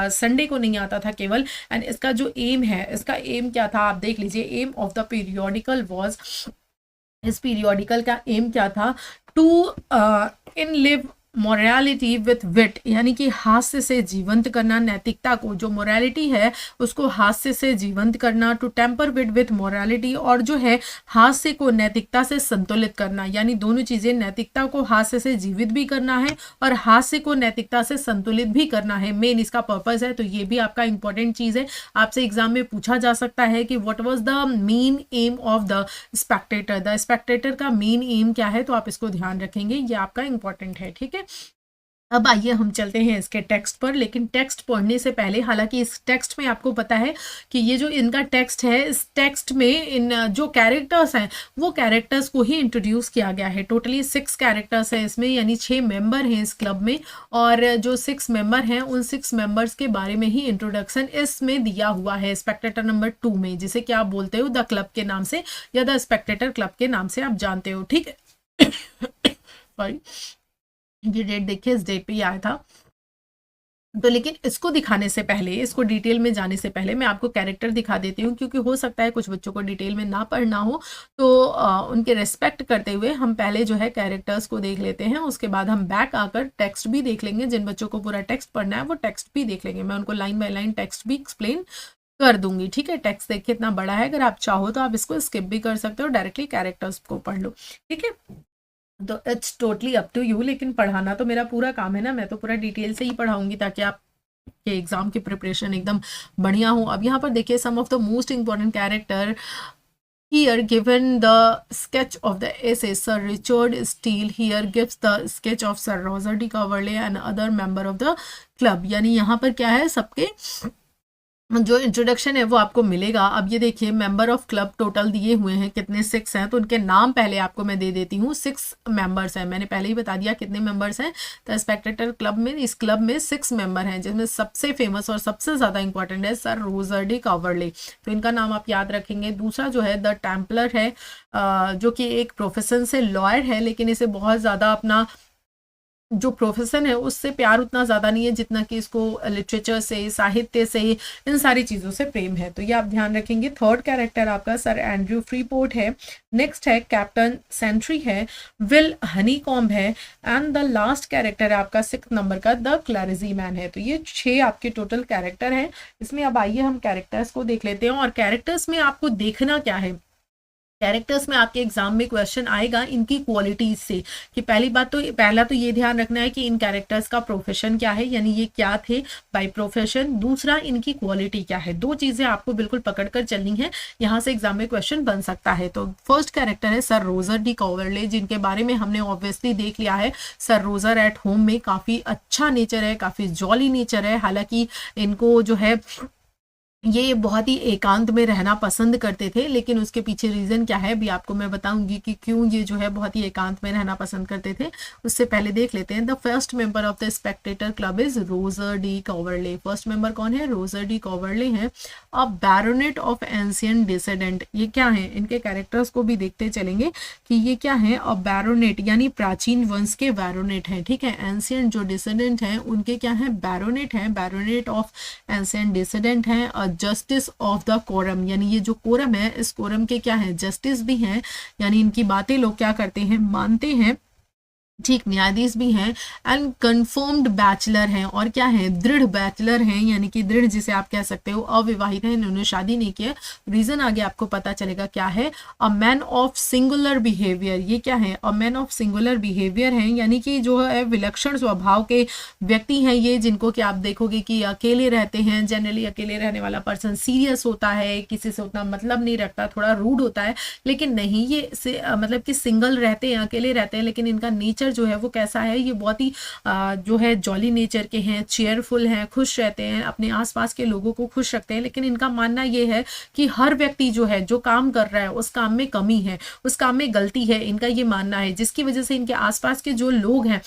S1: संडे को नहीं आता था केवल। एंड इसका जो एम है, इसका एम क्या था आप देख लीजिए। Aim of the periodical was, इस पीरियोडिकल का एम क्या था, to enliven morality with wit, यानी कि हास्य से जीवंत करना नैतिकता को, जो मोरालिटी है उसको हास्य से जीवंत करना। To temper wit with morality, और जो है हास्य को नैतिकता से संतुलित करना, यानी दोनों चीजें, नैतिकता को हास्य से जीवित भी करना है और हास्य को नैतिकता से संतुलित भी करना है, मेन इसका पर्पज है। तो ये भी आपका इंपॉर्टेंट चीज है, आपसे एग्जाम में पूछा जा सकता है कि what was the main M of the Spectator, the Spectator का मेन एम क्या है, तो आप इसको ध्यान रखेंगे, ये आपका इंपॉर्टेंट है, ठीक है। अब आइए हम चलते हैं इसके टेक्स्ट पर, लेकिन टेक्स्ट पढ़ने से पहले, हालांकि इस टेक्स्ट में आपको पता है कि ये जो इनका टेक्स्ट है, इस टेक्स्ट में इन जो कैरेक्टर्स हैं वो कैरेक्टर्स को ही इंट्रोड्यूस किया गया है। टोटली 6 कैरेक्टर्स हैं इसमें, यानी 6 मेंबर हैं इस क्लब में, और जो 6 मेंबर हैं उन 6 मेंबर्स के बारे में ही इंट्रोडक्शन इसमें दिया हुआ है स्पेक्टेटर नंबर 2 में, जिसे क्या आप बोलते हो, द क्लब के नाम से या द स्पेक्टेटर क्लब के नाम से आप जानते हो, ठीक है। सॉरी, ये डेट देखिए, इस डेट पे ही आया था। तो लेकिन इसको दिखाने से पहले, इसको डिटेल में जाने से पहले मैं आपको कैरेक्टर दिखा देती हूँ, क्योंकि हो सकता है कुछ बच्चों को डिटेल में ना पढ़ना हो, तो उनके रेस्पेक्ट करते हुए हम पहले जो है कैरेक्टर्स को देख लेते हैं, उसके बाद हम बैक आकर टेक्स्ट भी देख लेंगे। जिन बच्चों को पूरा टेक्स्ट पढ़ना है वो टेक्स्ट भी देख लेंगे, मैं उनको लाइन बाय लाइन टेक्स्ट भी एक्सप्लेन कर दूंगी, ठीक है। टेक्स्ट देखिए इतना बड़ा है, अगर आप चाहो तो आप इसको स्किप भी कर सकते हो, डायरेक्टली कैरेक्टर्स को पढ़ लो, ठीक है। तो it's totally up to you, लेकिन पढ़ाना तो मेरा पूरा काम है ना, मैं तो पूरा डिटेल से ही पढ़ाऊंगी ताकि आप के एग्जाम की प्रिपरेशन एकदम बढ़िया हो। अब यहाँ पर देखिए some of the most important character here given the sketch of the essay, Sir Richard Steele here gives the sketch of Sir Roger de Coverley and other member of the club, यानी यहाँ पर क्या है, सबके जो introduction है वो आपको मिलेगा। अब ये देखिए मेंबर ऑफ क्लब टोटल दिए हुए हैं कितने, 6 हैं, तो उनके नाम पहले आपको मैं दे देती हूँ। 6 मेंबर्स हैं, मैंने पहले ही बता दिया कितने मेंबर्स हैं। तो स्पेक्टेटर क्लब में, इस क्लब में 6 मेंबर हैं, जिसमें सबसे फेमस और सबसे ज़्यादा इंपॉर्टेंट है सर रोजर डी कॉवरले, तो इनका नाम आप याद रखेंगे। दूसरा जो है द टेम्पलर है, जो कि एक प्रोफेशन से लॉयर है, लेकिन इसे बहुत ज़्यादा अपना जो प्रोफेशन है उससे प्यार उतना ज़्यादा नहीं है जितना कि इसको लिटरेचर से, साहित्य से, इन सारी चीज़ों से प्रेम है, तो ये आप ध्यान रखेंगे। थर्ड कैरेक्टर आपका सर एंड्रयू फ्रीपोर्ट है, नेक्स्ट है कैप्टन सेंट्री है, विल हनीकॉम्ब है, एंड द लास्ट कैरेक्टर है आपका 6 नंबर का द क्लैरिजी मैन है। तो ये 6 आपके टोटल कैरेक्टर हैं इसमें। अब आइए हम कैरेक्टर्स को देख लेते हैं, और कैरेक्टर्स में आपको देखना क्या है, कैरेक्टर्स में आपके एग्जाम में क्वेश्चन आएगा इनकी क्वालिटीज से, कि पहला तो ये ध्यान रखना है कि इन कैरेक्टर्स का प्रोफेशन क्या है, यानी ये क्या थे बाय प्रोफेशन, दूसरा इनकी क्वालिटी क्या है, 2 चीजें आपको बिल्कुल पकड़कर चलनी है, यहाँ से एग्जाम में क्वेश्चन बन सकता है। तो फर्स्ट कैरेक्टर है सर रोजर डी कॉवरले, जिनके बारे में हमने ऑब्वियसली देख लिया है। सर रोजर एट होम में काफी अच्छा नेचर है, काफी जॉली नेचर है, हालांकि इनको जो है ये बहुत ही एकांत में रहना पसंद करते थे, लेकिन उसके पीछे रीज़न क्या है भी आपको मैं बताऊंगी कि क्यों ये जो है बहुत ही एकांत में रहना पसंद करते थे। उससे पहले देख लेते हैं। The first member of the Spectator club is Roger de Coverley. First member कौन है? रोजर डी कॉवर्ले हैं। A baronet of ancient descendant. ये क्या है? इनके कैरेक्टर्स को भी देखते चलेंगे कि ये क्या है। अ बैरोनेट यानी प्राचीन वंश के बैरोनेट हैं, ठीक है। एंशियंट जो डिसेंडेंट हैं उनके क्या है? बैरोनेट हैं, बैरोनेट ऑफ एंशियंट डिसेंडेंट हैं। जस्टिस ऑफ द कोरम, यानी ये जो कोरम है इस कोरम के क्या है? जस्टिस भी हैं, यानी इनकी बातें लोग क्या करते हैं? मानते हैं, ठीक। न्यायाधीश भी हैं। एंड कंफर्म्ड बैचलर हैं, और क्या है? दृढ़ बैचलर हैं, यानी कि दृढ़ जिसे आप कह सकते हो अविवाहित हैं, इन्होंने शादी नहीं किया। रीजन आगे आपको पता चलेगा क्या है। A man of singular behaviour. ये क्या है? A man of singular behaviour हैं, यानी कि जो है विलक्षण स्वभाव के व्यक्ति हैं ये, जिनको कि आप देखोगे कि अकेले रहते हैं। जनरली अकेले रहने वाला पर्सन सीरियस होता है, किसी से उतना मतलब नहीं रखता, थोड़ा रूड होता है, लेकिन नहीं ये मतलब कि सिंगल रहते हैं, अकेले रहते हैं, लेकिन इनका नेचर जो है वो कैसा है? ये बहुत ही जो है जॉली नेचर के हैं, चेयरफुल हैं, खुश रहते हैं, अपने आसपास के लोगों को खुश रखते हैं। लेकिन इनका मानना ये है कि हर व्यक्ति जो है जो काम कर रहा है उस काम में कमी है, उस काम में गलती है, इनका ये मानना है, जिसकी वजह से इनके आसपास के जो लोग हैं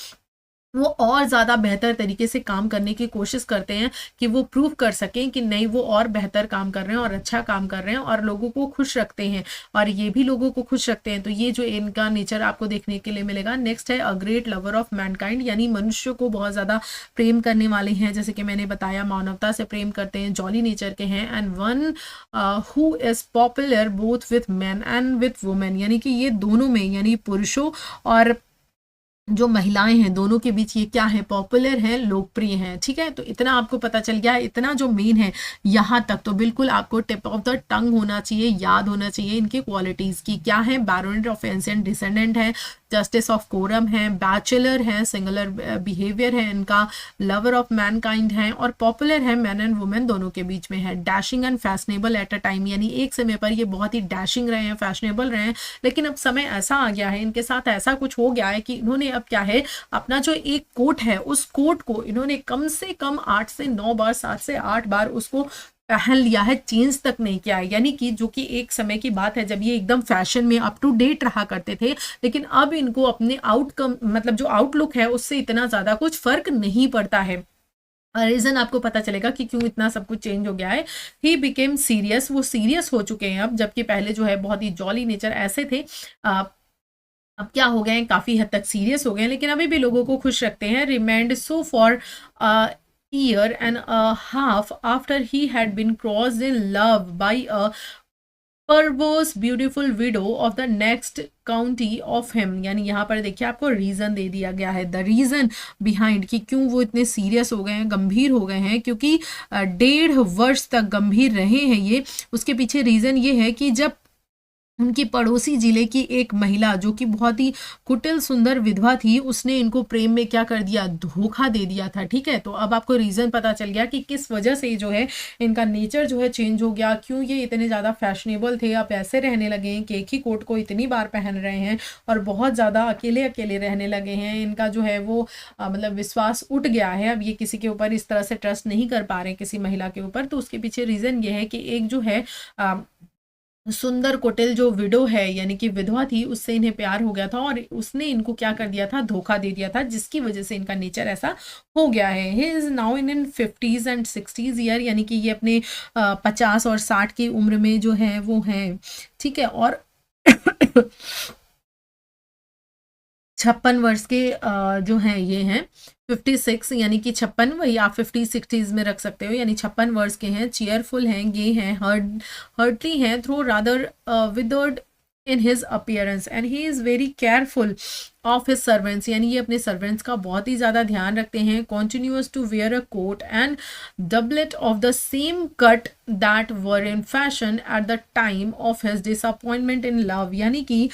S1: वो और ज़्यादा बेहतर तरीके से काम करने की कोशिश करते हैं कि वो प्रूव कर सकें कि नहीं वो और बेहतर काम कर रहे हैं और अच्छा काम कर रहे हैं और लोगों को खुश रखते हैं, और ये भी लोगों को खुश रखते हैं। तो ये जो इनका नेचर आपको देखने के लिए मिलेगा। नेक्स्ट है a great lover of Mankind, यानी मनुष्य को बहुत ज़्यादा प्रेम करने वाले हैं, जैसे कि मैंने बताया मानवता से प्रेम करते हैं, जॉली नेचर के हैं। And one who is popular both with man and with women, यानी कि ये दोनों में, यानी पुरुषों और जो महिलाएं हैं दोनों के बीच ये क्या है? पॉपुलर है, लोकप्रिय हैं, ठीक है। तो इतना आपको पता चल गया। इतना जो मेन है यहाँ तक तो बिल्कुल आपको टिप ऑफ द टंग होना चाहिए, याद होना चाहिए इनके क्वालिटीज की क्या है। बैरोनेट ऑफ एंशिएंट डिसेंडेंट है, जस्टिस ऑफ कोरम है, बैचलर है, सिंगुलर बिहेवियर है इनका, लवर ऑफ मैनकाइंड है, और पॉपुलर है, मैन एंड वुमेन दोनों के बीच में है। Dashing and fashionable at a time, यानी एक समय पर ये बहुत ही डैशिंग रहे हैं, फैशनेबल रहे हैं, लेकिन अब समय ऐसा आ गया है, इनके साथ ऐसा कुछ हो गया है कि इन्होंने अब क्या है, अपना जो एक कोट है उस कोट को इन्होंने कम से कम 8 से 9 बार, 7 से 8 बार उसको पहन लिया है, चेंज तक नहीं किया है। यानी कि जो कि एक समय की बात है जब ये एकदम फैशन में अप टू डेट रहा करते थे, लेकिन अब इनको अपने आउटकम मतलब जो आउटलुक है उससे इतना ज़्यादा कुछ फर्क नहीं पड़ता है। रीजन आपको पता चलेगा कि क्यों इतना सब कुछ चेंज हो गया है। ही बिकेम सीरियस, वो सीरियस हो चुके हैं अब, जबकि पहले जो है बहुत ही जॉली नेचर ऐसे थे, अब क्या हो गए हैं, काफ़ी हद तक सीरियस हो गए हैं, लेकिन अभी भी लोगों को खुश रखते हैं। Remained so for year and a half after he had been crossed in love by a perverse beautiful widow of the next county of him, यानी यहाँ पर देखिए आपको रीजन दे दिया गया है, द रीजन बिहाइंड कि क्यों वो इतने सीरियस हो गए हैं, गंभीर हो गए हैं, क्योंकि 1.5 वर्ष तक गंभीर रहे हैं ये। उसके पीछे रीजन ये है कि जब उनकी पड़ोसी जिले की एक महिला जो कि बहुत ही कुटिल सुंदर विधवा थी, उसने इनको प्रेम में क्या कर दिया? धोखा दे दिया था, ठीक है। तो अब आपको रीज़न पता चल गया कि किस वजह से जो है इनका नेचर जो है चेंज हो गया, क्यों ये इतने ज़्यादा फैशनेबल थे, अब ऐसे रहने लगे हैं कि एक ही कोट को इतनी बार पहन रहे हैं और बहुत ज़्यादा अकेले अकेले रहने लगे हैं। इनका जो है वो मतलब विश्वास उठ गया है, अब ये किसी के ऊपर इस तरह से ट्रस्ट नहीं कर पा रहे हैं, किसी महिला के ऊपर। तो उसके पीछे रीज़न ये है कि एक जो है सुंदर कुटिल जो विडो है यानी कि विधवा थी, उससे इन्हें प्यार हो गया था और उसने इनको क्या कर दिया था? धोखा दे दिया था, जिसकी वजह से इनका नेचर ऐसा हो गया है। He is now in 50s and 60s year, यानी कि ये अपने 50 और 60 की उम्र में जो है वो हैं, ठीक है। और 56 वर्ष के जो हैं ये हैं 56, यानी कि 56, वही आप 50-60s में रख सकते हो, यानी 56 वर्ष के हैं, चेयरफुल हैं, गे हैं, हर्टली हैं, though rather withered in his appearance and he is very careful of his servants, यानी ये अपने सर्वेंट्स का बहुत ही ज़्यादा ध्यान रखते हैं। Continuous to wear a coat and doublet of the same cut that were in fashion at the time of his disappointment in love, यानी कि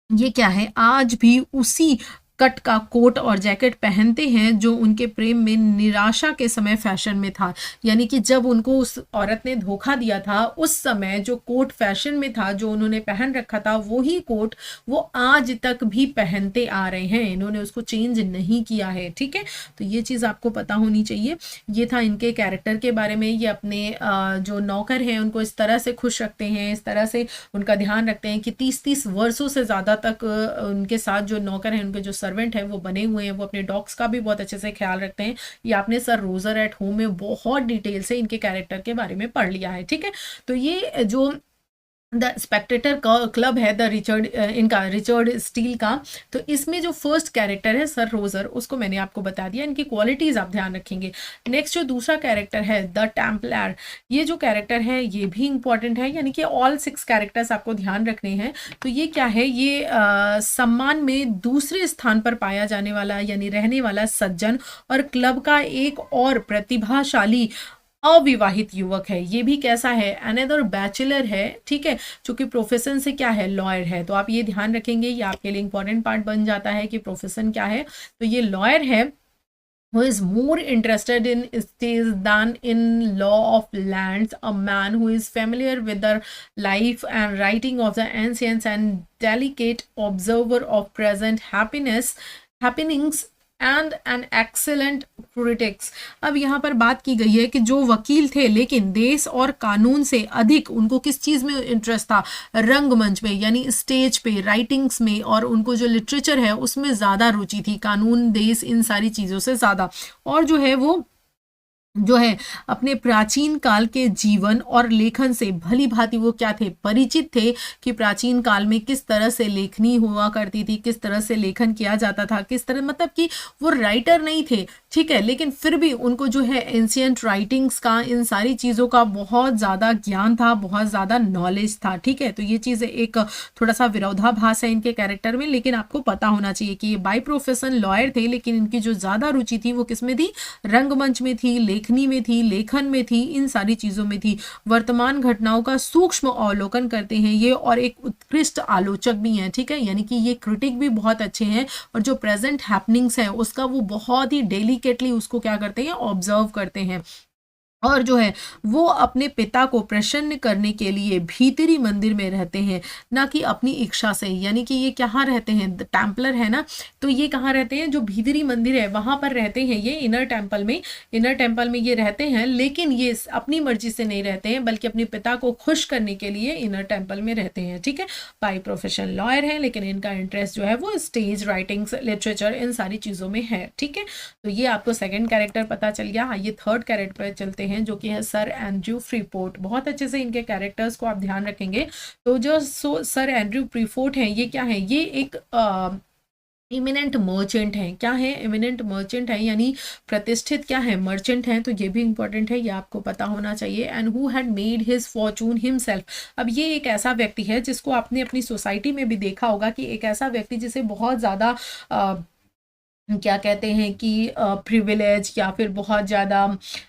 S1: ये क्या है? आज भी उसी कट का कोट और जैकेट पहनते हैं जो उनके प्रेम में निराशा के समय फैशन में था। यानी कि जब उनको उस औरत ने धोखा दिया था उस समय जो कोट फैशन में था, जो उन्होंने पहन रखा था, वही कोट वो आज तक भी पहनते आ रहे हैं, इन्होंने उसको चेंज नहीं किया है। ठीक है, तो ये चीज़ आपको पता होनी चाहिए। ये था इनके कैरेक्टर के बारे में। ये अपने जो नौकर हैं उनको इस तरह से खुश रखते हैं, इस तरह से उनका ध्यान रखते हैं कि 30-30 वर्षों से ज़्यादा तक उनके साथ जो नौकर हैं, उनके जो सर्वेंट हैं वो बने हुए हैं। वो अपने डॉग्स का भी बहुत अच्छे से ख्याल रखते हैं। ये आपने सर रोजर एट होम में बहुत डिटेल से इनके कैरेक्टर के बारे में पढ़ लिया है। ठीक है, तो ये जो द स्पेक्टेटर क्लब है द रिचर्ड इनका रिचर्ड स्टील का, तो इसमें जो फर्स्ट कैरेक्टर है सर रोजर, उसको मैंने आपको बता दिया। इनकी क्वालिटीज आप ध्यान रखेंगे। नेक्स्ट जो दूसरा कैरेक्टर है द टेम्पलर, ये जो कैरेक्टर है ये भी इंपॉर्टेंट है, यानी कि ऑल 6 कैरेक्टर्स आपको ध्यान रखने हैं। तो ये क्या है, ये सम्मान में दूसरे स्थान पर पाया जाने वाला यानी रहने वाला सज्जन और क्लब का एक और प्रतिभाशाली अविवाहित युवक है। ये भी कैसा है, अनदर बैचलर है। ठीक है, चूंकि प्रोफेशन से क्या है, लॉयर है, तो आप ये ध्यान रखेंगे, ये आपके लिए इंपॉर्टेंट पार्ट बन जाता है कि प्रोफेशन क्या है। तो ये लॉयर है, who is more interested in estates than in law of lands, a man who is familiar with the life and writing of the ancients and delicate observer of present happenings and an excellent critics. अब यहाँ पर बात की गई है कि जो वकील थे लेकिन देश और कानून से अधिक उनको किस चीज़ में इंटरेस्ट था, रंगमंच में यानी स्टेज पे, राइटिंग्स में, और उनको जो लिटरेचर है उसमें ज़्यादा रुचि थी, कानून, देश, इन सारी चीज़ों से ज़्यादा। और जो है वो जो है अपने प्राचीन काल के जीवन और लेखन से भली भांति वो क्या थे, परिचित थे कि प्राचीन काल में किस तरह से लेखनी हुआ करती थी, किस तरह से लेखन किया जाता था, किस तरह, मतलब कि वो राइटर नहीं थे, ठीक है, लेकिन फिर भी उनको जो है एंशियंट राइटिंग्स का, इन सारी चीज़ों का बहुत ज़्यादा ज्ञान था, बहुत ज़्यादा नॉलेज था। ठीक है, तो ये चीज़ एक थोड़ा सा विरोधाभास है इनके कैरेक्टर में, लेकिन आपको पता होना चाहिए कि ये बाय प्रोफेशन लॉयर थे, लेकिन इनकी जो ज़्यादा रुचि थी वो किस में थी, रंगमंच में थी, लेखनी में थी, लेखन में थी, इन सारी चीज़ों में थी। वर्तमान घटनाओं का सूक्ष्म अवलोकन करते हैं ये, और एक उत्कृष्ट आलोचक भी हैं। ठीक है, यानी कि ये क्रिटिक भी बहुत अच्छे हैं, और जो प्रेजेंट हैपनिंग्स है उसका वो बहुत ही डेलिकेटली उसको क्या करते हैं, ऑब्जर्व करते हैं। और जो है वो अपने पिता को प्रसन्न करने के लिए भीतरी मंदिर में रहते हैं, ना कि अपनी इच्छा से। यानी कि ये कहाँ रहते हैं, टेम्पलर है ना, तो ये कहाँ रहते हैं, जो भीतरी मंदिर है वहाँ पर रहते हैं ये, इनर टेम्पल में, इनर टेम्पल में ये रहते हैं, लेकिन ये अपनी मर्जी से नहीं रहते हैं, बल्कि अपने पिता को खुश करने के लिए इनर टेम्पल में रहते हैं। ठीक है, बाय प्रोफेशन लॉयर है, लेकिन इनका इंटरेस्ट जो है वो स्टेज, राइटिंग्स, लिटरेचर, इन सारी चीज़ों में है। ठीक है, तो ये आपको सेकेंड कैरेक्टर पता चल गया। ये थर्ड कैरेक्टर पर चलते हैं जो कि है सर एंड्रयू फ्रीपोर्ट। बहुत अच्छे से इनके कैरेक्टर्स को आप ध्यान रखेंगे। तो जो सर एंड्रयू फ्रीपोर्ट हैं, ये क्या है, ये एक इमिनेंट मर्चेंट हैं। क्या है, इमिनेंट मर्चेंट है, यानी प्रतिष्ठित क्या है, मर्चेंट हैं। तो ये भी इंपॉर्टेंट है, ये आपको पता होना चाहिए। And who had made his Fortune himself. अब ये एक ऐसा व्यक्ति है जिसको आपने अपनी सोसाइटी में भी देखा होगा कि एक ऐसा व्यक्ति जिसे बहुत ज़्यादा क्या कहते हैं कि प्रिविलेज, या फिर बहुत ज़्यादा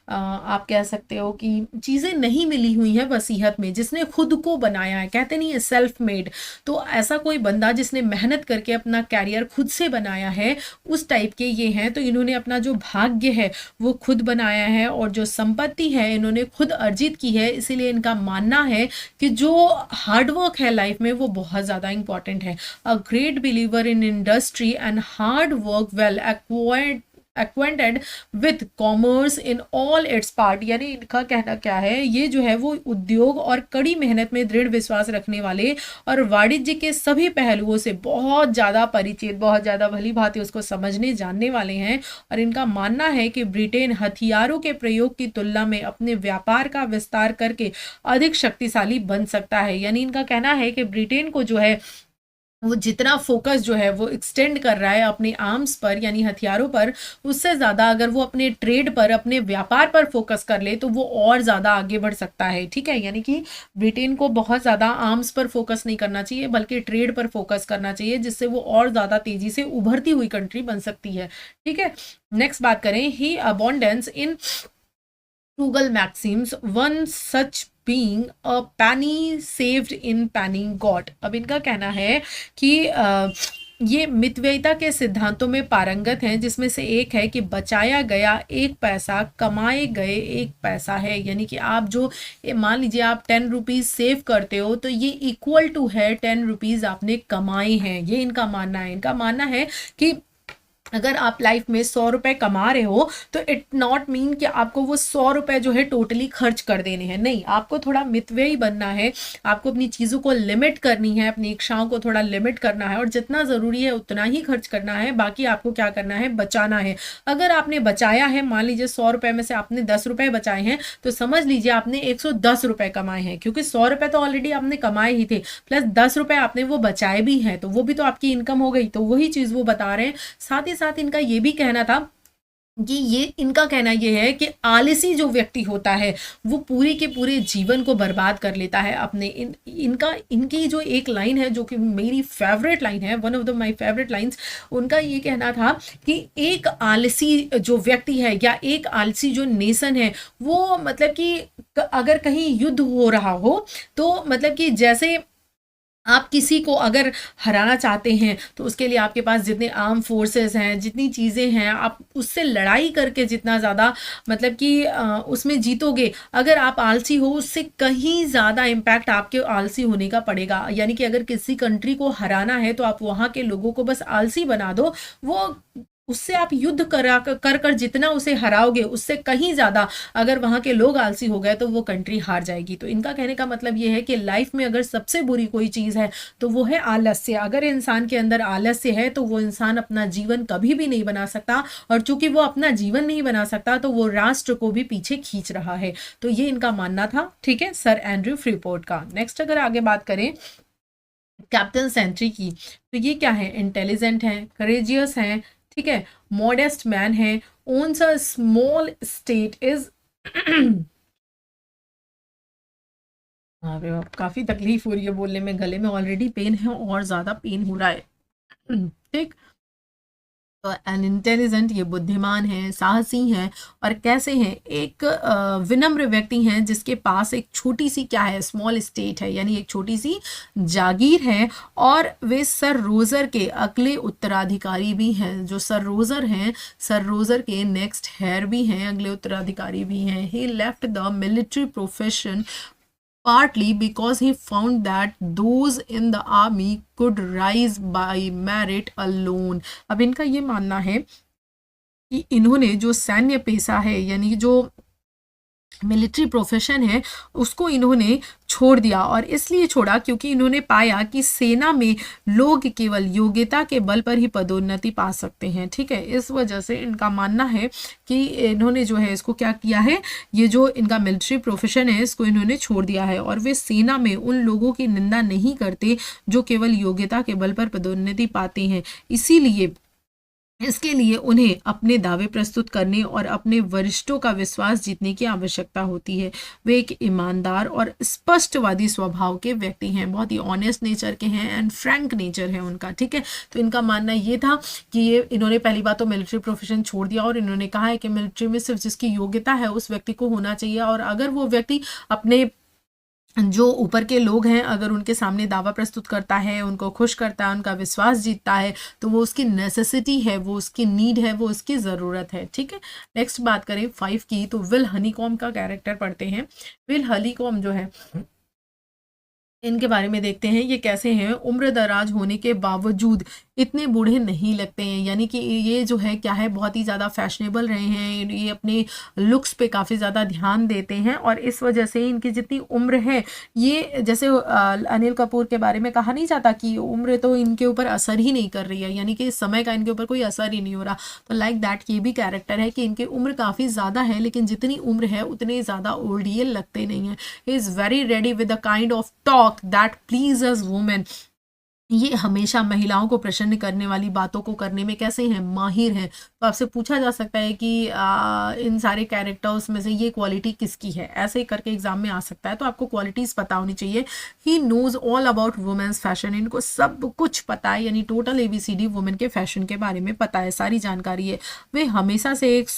S1: आप कह सकते हो कि चीज़ें नहीं मिली हुई हैं वसीयत में, जिसने खुद को बनाया है, कहते नहीं है सेल्फ मेड। तो ऐसा कोई बंदा जिसने मेहनत करके अपना कैरियर खुद से बनाया है, उस टाइप के ये हैं। तो इन्होंने अपना जो भाग्य है वो खुद बनाया है, और जो संपत्ति है इन्होंने खुद अर्जित की है। इसीलिए इनका मानना है कि जो हार्डवर्क है लाइफ में वो बहुत ज़्यादा इंपॉर्टेंट है। A great believer in industry and hard work well acquainted with commerce in all its part। यानी इनका कहना क्या है, ये जो है वो उद्योग और कड़ी मेहनत में दृढ़ विश्वास रखने वाले और वाणिज्य के सभी पहलुओं से बहुत ज़्यादा परिचित, बहुत ज़्यादा भली भांति उसको समझने जानने वाले हैं। और इनका मानना है कि ब्रिटेन हथियारों के प्रयोग की तुलना में अपने व्यापार का विस्तार करके अधिक शक्तिशाली बन सकता है। यानी इनका कहना है कि ब्रिटेन को जो है वो जितना फोकस जो है वो एक्सटेंड कर रहा है अपने आर्म्स पर, यानी हथियारों पर, उससे ज़्यादा अगर वो अपने ट्रेड पर, अपने व्यापार पर फोकस कर ले तो वो और ज़्यादा आगे बढ़ सकता है। ठीक है, यानी कि ब्रिटेन को बहुत ज़्यादा आर्म्स पर फोकस नहीं करना चाहिए, बल्कि ट्रेड पर फोकस करना चाहिए, जिससे वो और ज़्यादा तेज़ी से उभरती हुई कंट्री बन सकती है। ठीक है, नेक्स्ट बात करें, ही अबॉन्डेंस इन frugal maxims, one such being a penny saved in penny got। अब इनका कहना है कि ये मितव्ययिता के सिद्धांतों में पारंगत हैं, जिसमें से एक है कि बचाया गया एक पैसा कमाए गए एक पैसा है। यानी कि आप जो मान लीजिए आप 10 रुपीज़ सेव करते हो तो ये इक्वल टू है 10 रुपीज़ आपने कमाए हैं। ये इनका मानना है। इनका मानना है कि अगर आप लाइफ में 100 रुपए कमा रहे हो तो इट नॉट मीन कि आपको वो 100 रुपए जो है टोटली खर्च कर देने हैं। नहीं, आपको थोड़ा मितव्ययी बनना है। आपको अपनी चीज़ों को लिमिट करनी है, अपनी इच्छाओं को थोड़ा लिमिट करना है और जितना ज़रूरी है उतना ही खर्च करना है। बाकी आपको क्या करना है, बचाना है। अगर आपने बचाया है, मान लीजिए 100 रुपए में से आपने 10 रुपए बचाए हैं, तो समझ लीजिए आपने 110 रुपए कमाए हैं, क्योंकि 100 रुपए तो ऑलरेडी आपने कमाए ही थे, प्लस 10 रुपए आपने वो बचाए भी हैं, तो वो भी तो आपकी इनकम हो गई। तो वही चीज़ वो बता रहे हैं। साथ ही साथ इनका ये भी कहना था कि इनका कहना ये है कि आलसी जो व्यक्ति होता है वो पूरे के पूरे जीवन को बर्बाद कर लेता है अपने। इनकी जो एक लाइन है जो कि मेरी फेवरेट लाइन है, one of the my favourite lines, उनका ये कहना था कि एक आलसी जो व्यक्ति है या एक आलसी जो नेशन है वो मतलब कि अगर कहीं युद्ध हो रहा हो तो मतलब कि जैसे आप किसी को अगर हराना चाहते हैं तो उसके लिए आपके पास जितने आर्म फोर्सेस हैं, जितनी चीज़ें हैं, आप उससे लड़ाई करके जितना ज़्यादा मतलब कि उसमें जीतोगे, अगर आप आलसी हो उससे कहीं ज़्यादा इम्पैक्ट आपके आलसी होने का पड़ेगा। यानी कि अगर किसी कंट्री को हराना है तो आप वहाँ के लोगों को बस आलसी बना दो, वो उससे आप युद्ध कर जितना उसे हराओगे उससे कहीं ज़्यादा अगर वहाँ के लोग आलसी हो गए तो वो कंट्री हार जाएगी। तो इनका कहने का मतलब ये है कि लाइफ में अगर सबसे बुरी कोई चीज़ है तो वो है आलस्य। अगर इंसान के अंदर आलस्य है तो वो इंसान अपना जीवन कभी भी नहीं बना सकता, और चूंकि वो अपना जीवन नहीं बना सकता तो वो राष्ट्र को भी पीछे खींच रहा है। तो ये इनका मानना था, ठीक है, सर एंड्रयू फ्रीपोर्ट का। नेक्स्ट अगर आगे बात करें कैप्टन सेंट्री की, तो ये क्या है, इंटेलिजेंट है, करेजियस है, ठीक है, मॉडेस्ट मैन है, owns a small state is काफी तकलीफ हो रही है बोलने में, गले में ऑलरेडी पेन है और ज्यादा पेन हो रहा है, ठीक। एन इंटेलिजेंट, ये बुद्धिमान है, साहसी हैं, और कैसे हैं, एक विनम्र व्यक्ति हैं जिसके पास एक छोटी सी क्या है, स्मॉल स्टेट है, यानी एक छोटी सी जागीर है। और वे सर रोजर के अगले उत्तराधिकारी भी हैं। जो सर रोजर हैं, सर रोजर के नेक्स्ट हेयर भी हैं, अगले उत्तराधिकारी भी हैं। He left the military profession partly because he found that those in the army could rise by merit alone। अब इनका ये मानना है कि इन्होंने जो सैन्य पेशा है यानी जो मिलिट्री प्रोफेशन है उसको इन्होंने छोड़ दिया, और इसलिए छोड़ा क्योंकि इन्होंने पाया कि सेना में लोग केवल योग्यता के बल पर ही पदोन्नति पा सकते हैं, ठीक है। इस वजह से इनका मानना है कि इन्होंने जो है इसको क्या किया है, ये जो इनका मिलिट्री प्रोफेशन है इसको इन्होंने छोड़ दिया है, और वे सेना में उन लोगों की निंदा नहीं करते जो केवल योग्यता के बल पर पदोन्नति पाते हैं। इसीलिए इसके लिए उन्हें अपने दावे प्रस्तुत करने और अपने वरिष्ठों का विश्वास जीतने की आवश्यकता होती है। वे एक ईमानदार और स्पष्टवादी स्वभाव के व्यक्ति हैं, बहुत ही ऑनेस्ट नेचर के हैं एंड फ्रैंक नेचर है उनका, ठीक है। तो इनका मानना ये था कि ये इन्होंने पहली बात तो मिलिट्री प्रोफेशन छोड़ दिया, और इन्होंने कहा है कि मिलिट्री में सिर्फ जिसकी योग्यता है उस व्यक्ति को होना चाहिए, और अगर वो व्यक्ति अपने जो ऊपर के लोग हैं अगर उनके सामने दावा प्रस्तुत करता है, उनको खुश करता है, उनका विश्वास जीतता है, तो वो उसकी नेसेसिटी है, वो उसकी नीड है, वो उसकी ज़रूरत है, ठीक है। नेक्स्ट बात करें 5 की, तो विल हनीकॉम का कैरेक्टर पढ़ते हैं। विल हनीकॉम जो है इनके बारे में देखते हैं, ये कैसे हैं। उम्र दराज होने के बावजूद इतने बूढ़े नहीं लगते हैं, यानी कि ये जो है क्या है, बहुत ही ज़्यादा फैशनेबल रहे हैं, ये अपने लुक्स पे काफ़ी ज़्यादा ध्यान देते हैं, और इस वजह से इनकी जितनी उम्र है, ये जैसे अनिल कपूर के बारे में कहा नहीं जाता कि उम्र तो इनके ऊपर असर ही नहीं कर रही है, यानी कि समय का इनके ऊपर कोई असर ही नहीं हो रहा। तो लाइक दैट ये भी कैरेक्टर है कि इनकी उम्र काफ़ी ज़्यादा है, लेकिन जितनी उम्र है उतने ज़्यादा ओल्ड ये लगते नहीं हैं। ही is very ready with the kind of talk that pleases women। ये हमेशा महिलाओं को प्रसन्न करने वाली बातों को करने में कैसे हैं, माहिर हैं। तो आपसे पूछा जा सकता है कि इन सारे कैरेक्टर्स में से ये क्वालिटी किसकी है, ऐसे ही करके एग्जाम में आ सकता है, तो आपको क्वालिटीज़ पता होनी चाहिए। He knows all about women's fashion, इनको सब कुछ पता है, यानी टोटल ABCD वुमेन के फैशन के बारे में पता है, सारी जानकारी है। वे हमेशा से एक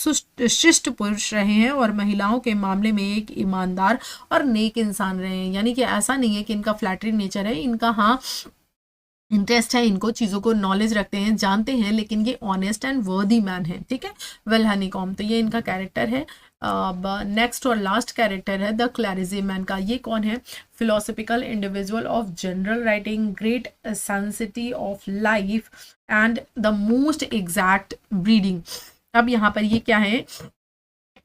S1: शिष्ट पुरुष रहे हैं और महिलाओं के मामले में एक ईमानदार और नेक इंसान रहे हैं, यानी कि ऐसा नहीं है कि इनका फ्लैटरी नेचर है, इनका हाँ इंटरेस्ट है इनको, चीज़ों को नॉलेज रखते हैं, जानते हैं, लेकिन ये ऑनेस्ट एंड वर्दी मैन है, ठीक है। वेल हनीकॉम, तो ये इनका कैरेक्टर है। अब नेक्स्ट और लास्ट कैरेक्टर है द क्लैरिजी मैन का। ये कौन है? Philosophical individual of general writing, great sanctity of life and the most exact breeding. अब यहाँ पर ये क्या है,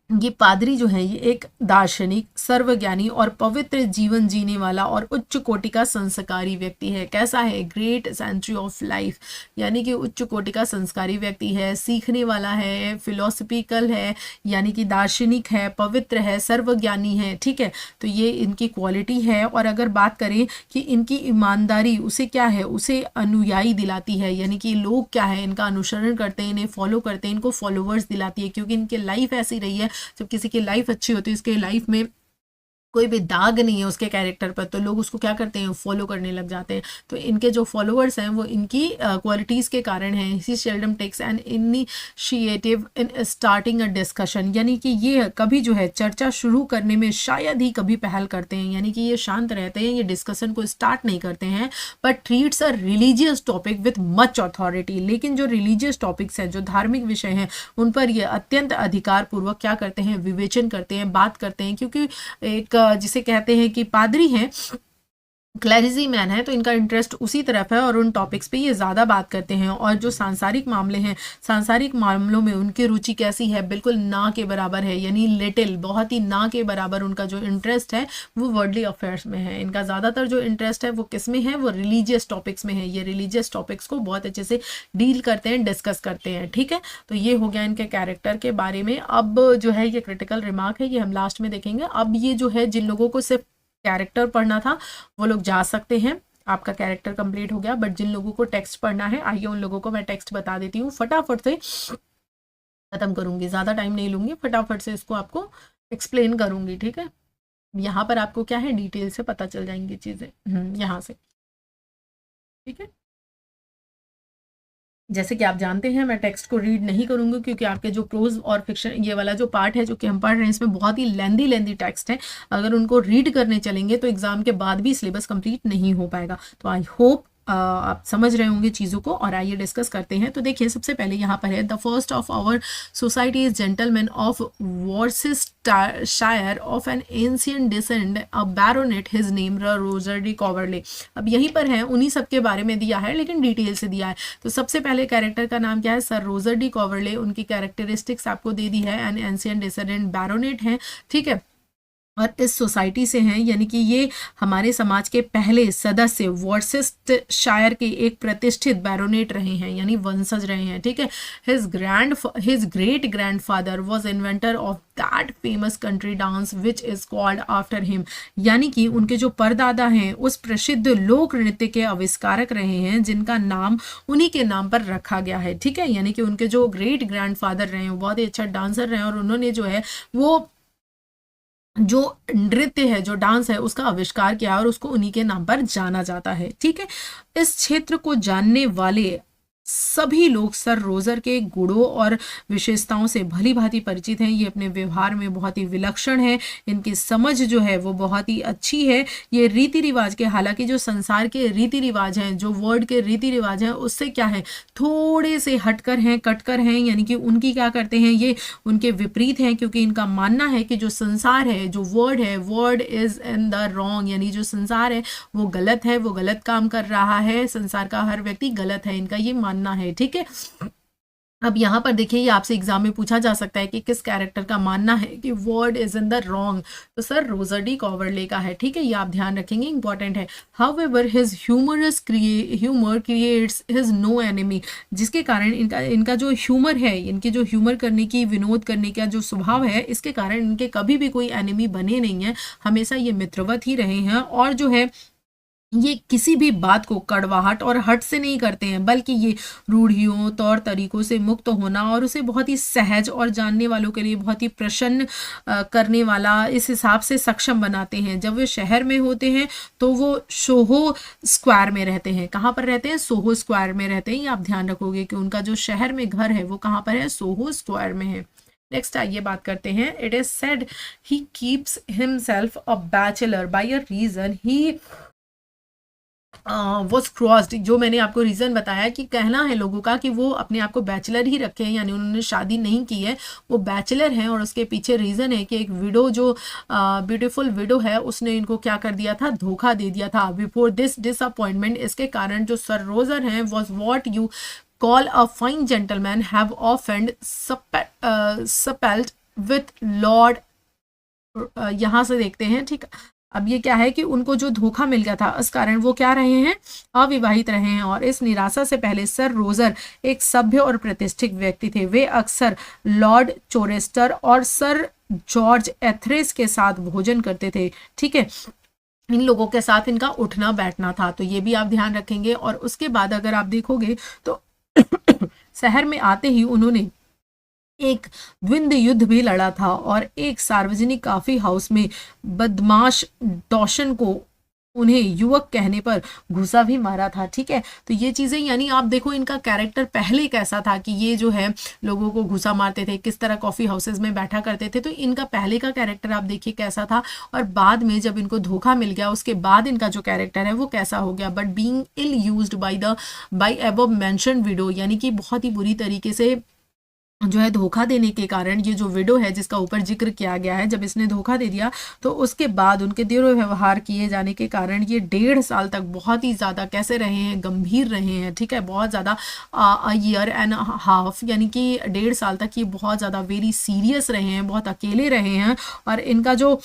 S1: ये पादरी जो है ये एक दार्शनिक, सर्वज्ञानी और पवित्र जीवन जीने वाला और उच्च कोटि का संस्कारी व्यक्ति है। कैसा है? ग्रेट सेंचुरी ऑफ लाइफ, यानी कि उच्च कोटि का संस्कारी व्यक्ति है, सीखने वाला है, फिलोसफिकल है यानी कि दार्शनिक है, पवित्र है, सर्वज्ञानी है, ठीक है। तो ये इनकी क्वालिटी है। और अगर बात करें कि इनकी ईमानदारी उसे क्या है, उसे अनुयायी दिलाती है, यानी कि लोग क्या है इनका अनुसरण करते हैं, इन्हें फॉलो करते हैं, इनको फॉलोवर्स दिलाती है, क्योंकि इनकी लाइफ ऐसी रही है। जब किसी की लाइफ अच्छी होती है, उसके लाइफ में कोई भी दाग नहीं है उसके कैरेक्टर पर, तो लोग उसको क्या करते हैं, फॉलो करने लग जाते हैं। तो इनके जो फॉलोअर्स हैं वो इनकी क्वालिटीज़ के कारण हैं। He seldom takes an initiative in starting a discussion, यानी कि ये कभी जो है चर्चा शुरू करने में शायद ही कभी पहल करते हैं, यानी कि ये शांत रहते हैं, ये डिस्कशन को स्टार्ट नहीं करते हैं, but treats a religious topic with much authority. लेकिन जो रिलीजियस टॉपिक्स हैं, जो धार्मिक विषय हैं, उन पर ये अत्यंत अधिकारपूर्वक क्या करते हैं, विवेचन करते हैं, बात करते हैं। क्योंकि एक जिसे कहते हैं कि पादरी हैं, क्लैरिजी मैन है, तो इनका इंटरेस्ट उसी तरफ है और उन टॉपिक्स पे ये ज़्यादा बात करते हैं। और जो सांसारिक मामले हैं, सांसारिक मामलों में उनकी रुचि कैसी है, बिल्कुल ना के बराबर है, यानी लिटिल, बहुत ही ना के बराबर उनका जो इंटरेस्ट है वो वर्ल्डली अफेयर्स में है। इनका ज़्यादातर जो इंटरेस्ट है वो किस में है, वो रिलीजियस टॉपिक्स में है। ये रिलीजियस टॉपिक्स को बहुत अच्छे से डील करते हैं, डिस्कस करते हैं, ठीक है। तो ये हो गया इनके कैरेक्टर के बारे में। अब जो है ये क्रिटिकल रिमार्क है, ये हम लास्ट में देखेंगे। अब ये जो है जिन लोगों को सिर्फ कैरेक्टर पढ़ना था वो लोग जा सकते हैं, आपका कैरेक्टर कंप्लीट हो गया। बट जिन लोगों को टेक्स्ट पढ़ना है, आइए उन लोगों को मैं टेक्स्ट बता देती हूँ, फटाफट से खत्म करूंगी, ज़्यादा टाइम नहीं लूंगी, फटाफट से इसको आपको एक्सप्लेन करूंगी, ठीक है। यहाँ पर आपको क्या है, डिटेल से पता चल जाएंगी चीज़ें यहाँ से, ठीक है। जैसे कि आप जानते हैं मैं टेक्स्ट को रीड नहीं करूंगी, क्योंकि आपके जो प्रोज और फिक्शन ये वाला जो पार्ट है जो कि हम पढ़ रहे हैं, इसमें बहुत ही लेंदी टेक्स्ट है। अगर उनको रीड करने चलेंगे तो एग्जाम के बाद भी सिलेबस कंप्लीट नहीं हो पाएगा। तो आई होप आप समझ रहे होंगे चीज़ों को। और आइए डिस्कस करते हैं। तो देखिए सबसे पहले यहाँ पर है the first of our society is gentleman of Worcestershire of an ancient descend a baronet, his name Roger de Coverley. अब यहीं पर है, उन्हीं सब के बारे में दिया है लेकिन डिटेल से दिया है। तो सबसे पहले कैरेक्टर का नाम क्या है, सर रोजर डी कॉवरले। उनकी कैरेक्टरिस्टिक्स आपको दे दी है, एन एंशिएंट डिसेंडेंट बैरोनेट है, ठीक है, और इस सोसाइटी से हैं, यानी कि ये हमारे समाज के पहले सदस्य वॉर्सेस्टायर के एक प्रतिष्ठित बैरोनेट रहे हैं, यानी वंशज रहे हैं, ठीक है। His great grandfather was inventor of that famous country dance which is called after him, यानी कि उनके जो परदादा हैं उस प्रसिद्ध लोक नृत्य के आविष्कारक रहे हैं जिनका नाम उन्हीं के नाम पर रखा गया है, ठीक है। यानी कि उनके जो ग्रेट ग्रैंडफादर रहे हैं वो बहुत ही अच्छा डांसर रहे हैं, और उन्होंने जो है वो जो नृत्य है, जो डांस है, उसका आविष्कार किया और उसको उन्हीं के नाम पर जाना जाता है, ठीक है। इस क्षेत्र को जानने वाले सभी लोग सर रोजर के गुणों और विशेषताओं से भली भांति परिचित हैं। ये अपने व्यवहार में बहुत ही विलक्षण है, इनकी समझ जो है वो बहुत ही अच्छी है। ये रीति रिवाज के, हालांकि जो संसार के रीति रिवाज हैं, जो वर्ल्ड के रीति रिवाज हैं, उससे क्या है, थोड़े से हटकर हैं, कटकर हैं, यानी कि उनकी क्या करते हैं, ये उनके विपरीत हैं। क्योंकि इनका मानना है कि जो संसार है, जो वर्ड है, word is in the wrong, यानी जो संसार है वो गलत है, वो गलत काम कर रहा है, संसार का हर व्यक्ति गलत है, इनका ये मानना है, ठीक है। अब यहाँ पर देखिए, ये आपसे एग्जाम में पूछा जा सकता है कि किस कैरेक्टर का मानना है कि word is in the wrong, तो सर रोजर डी कॉवरले का है, ठीक है। ये आप ध्यान रखेंगे, इंपॉर्टेंट है। However his humour creates him no enemy, जिसके कारण इनका जो ह्यूमर है, इनकी जो ह्यूमर करने की, विनोद करने का जो स्वभाव है, इसके कारण इनके कभी भी कोई एनिमी बने नहीं है, हमेशा ये मित्रवत ही रहे हैं। और जो है ये किसी भी बात को कड़वाहट और हट से नहीं करते हैं, बल्कि ये रूढ़ियों, तौर तरीकों से मुक्त होना और उसे बहुत ही सहज और जानने वालों के लिए बहुत ही प्रसन्न करने वाला, इस हिसाब से सक्षम बनाते हैं। जब वे शहर में होते हैं तो वो सोहो स्क्वायर में रहते हैं। कहाँ पर रहते हैं, सोहो स्क्वायर में रहते हैं। ये आप ध्यान रखोगे कि उनका जो शहर में घर है वो कहाँ पर है, सोहो स्क्वायर में है। नेक्स्ट आइए बात करते हैं। It is said he keeps himself a bachelor by a reason he was crossed, जो मैंने आपको रीज़न बताया कि कहना है लोगों का कि वो अपने आप को बैचलर ही रखे हैं, यानी उन्होंने शादी नहीं की है, वो बैचलर हैं। और उसके पीछे रीज़न है कि एक विडो जो ब्यूटीफुल विडो है उसने इनको क्या कर दिया था, धोखा दे दिया था। बिफोर दिस डिसअपॉइंटमेंट, इसके कारण जो सर रोजर हैं was what you call a fine gentleman have offend spelt with lord. यहाँ से देखते हैं, ठीक। अब ये क्या है कि उनको जो धोखा मिल गया था इस कारण वो क्या रहे हैं, अविवाहित रहे हैं। और इस निराशा से पहले सर रोजर एक सभ्य और प्रतिष्ठित व्यक्ति थे। वे अक्सर लॉर्ड चोरेस्टर और सर जॉर्ज एथरेस के साथ भोजन करते थे, ठीक है। इन लोगों के साथ इनका उठना बैठना था, तो ये भी आप ध्यान रखेंगे। और उसके बाद अगर आप देखोगे तो शहर में आते ही उन्होंने एक द्वंद्व युद्ध भी लड़ा था और एक सार्वजनिक कॉफी हाउस में बदमाश डॉशन को उन्हें युवक कहने पर घुसा भी मारा था, ठीक है। तो ये चीज़ें, यानी आप देखो इनका कैरेक्टर पहले कैसा था कि ये जो है लोगों को घुसा मारते थे, किस तरह कॉफ़ी हाउसेज में बैठा करते थे। तो इनका पहले का कैरेक्टर आप देखिए कैसा था, और बाद में जब इनको धोखा मिल गया उसके बाद इनका जो कैरेक्टर है वो कैसा हो गया। But being ill used by above mentioned widow, यानी कि बहुत ही बुरी तरीके से जो है धोखा देने के कारण ये जो विडो है जिसका ऊपर जिक्र किया गया है, जब इसने धोखा दे दिया तो उसके बाद उनके दुर्व्यवहार किए जाने के कारण ये 1.5 साल तक बहुत ही ज़्यादा कैसे रहे हैं, गंभीर रहे हैं, ठीक है। बहुत ज़्यादा ईयर एंड हाफ, यानी कि 1.5 साल तक ये बहुत ज़्यादा वेरी सीरियस रहे हैं, बहुत अकेले रहे हैं। और इनका जो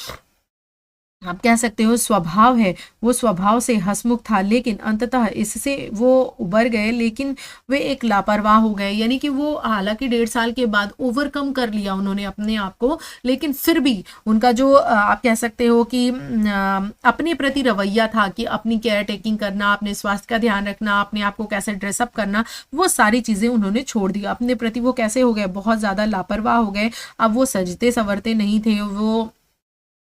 S1: आप कह सकते हो स्वभाव है वो स्वभाव से हंसमुख था, लेकिन अंततः इससे वो उबर गए, लेकिन वे एक लापरवाह हो गए। यानी कि वो हालांकि 1.5 साल के बाद ओवरकम कर लिया उन्होंने अपने आप को, लेकिन फिर भी उनका जो आप कह सकते हो कि अपने प्रति रवैया था कि अपनी केयर टेकिंग करना, अपने स्वास्थ्य का ध्यान रखना, अपने आप को कैसे ड्रेसअप करना, वो सारी चीज़ें उन्होंने छोड़ दी। अपने प्रति वो कैसे हो गए, बहुत ज़्यादा लापरवाह हो गए। अब वो सजते संवरते नहीं थे, वो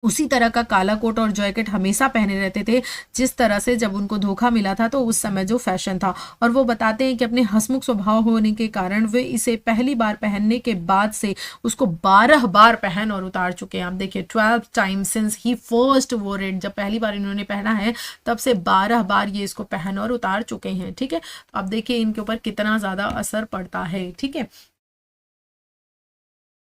S1: उसी तरह का काला कोट और जैकेट हमेशा पहने रहते थे जिस तरह से जब उनको धोखा मिला था तो उस समय जो फैशन था। और वो बताते हैं कि अपने हंसमुख स्वभाव होने के कारण वे इसे पहली बार पहनने के बाद से उसको 12 बार पहन और उतार चुके हैं। आप देखिए 12 टाइम्स सिंस ही फर्स्ट वोर इट, जब पहली बार इन्होंने पहना है तब से 12 बार ये इसको पहन और उतार चुके हैं, ठीक है। तो आप देखिए इनके ऊपर कितना ज़्यादा असर पड़ता है, ठीक है।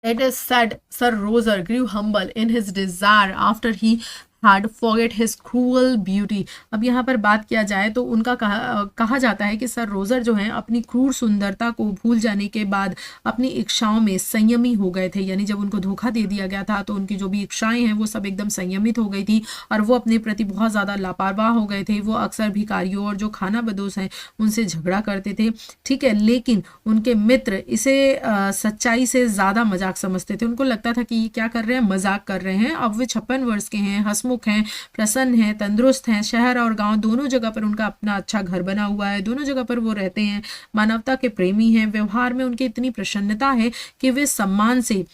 S1: It is said Sir Roger grew humble in his desire after he had forget his cruel beauty। अब यहाँ पर बात किया जाए तो उनका कहा जाता है कि सर रोजर जो हैं अपनी क्रूर सुंदरता को भूल जाने के बाद अपनी इच्छाओं में संयमी हो गए थे। यानी जब उनको धोखा दे दिया गया था तो उनकी जो भी इच्छाएं हैं वो सब एकदम संयमित हो गई थी और वो अपने प्रति बहुत ज़्यादा लापरवाह हो गए थे। वो अक्सर भिखारियों और जो खाना बदोश हैं उनसे झगड़ा करते थे, ठीक है। लेकिन उनके मित्र इसे सच्चाई से ज़्यादा मजाक समझते थे। उनको लगता था कि ये क्या कर रहे हैं, मजाक कर रहे हैं। अब वे 56 वर्ष के हैं, हंसमुख हैं, प्रसन्न हैं, तंदुरुस्त हैं। शहर और गांव दोनों जगह पर उनका अपना अच्छा घर बना हुआ है, दोनों जगह पर वो रहते हैं, मानवता के प्रेमी हैं। व्यवहार में उनकी इतनी प्रसन्नता है कि वे सम्मान से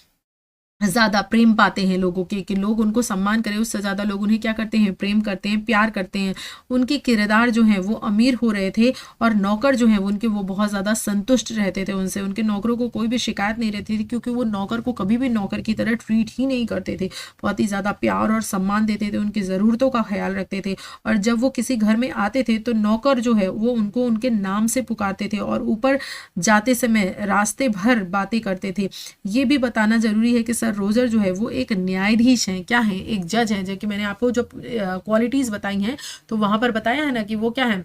S1: ज़्यादा प्रेम पाते हैं लोगों के, कि लोग उनको सम्मान करें उससे ज़्यादा लोग उन्हें क्या करते हैं, प्रेम करते हैं, प्यार करते हैं। उनके किरदार जो हैं वो अमीर हो रहे थे और नौकर जो हैं उनके वो बहुत ज़्यादा संतुष्ट रहते थे उनसे। उनके नौकरों को कोई भी शिकायत नहीं रहती थी क्योंकि वो नौकर को कभी भी नौकर की तरह ट्रीट ही नहीं करते थे, बहुत ही ज़्यादा प्यार और सम्मान देते थे, उनकी ज़रूरतों का ख्याल रखते थे। और जब वो किसी घर में आते थे तो नौकर जो है वो उनको उनके नाम से पुकारते थे और ऊपर जाते समय रास्ते भर बातें करते थे। ये भी बताना ज़रूरी है कि सर रोजर जो है वो एक न्यायाधीश हैं, क्या है, एक जज हैं। जो कि मैंने आपको जो क्वालिटीज़ बताई हैं तो वहाँ पर बताया है ना कि वो क्या है,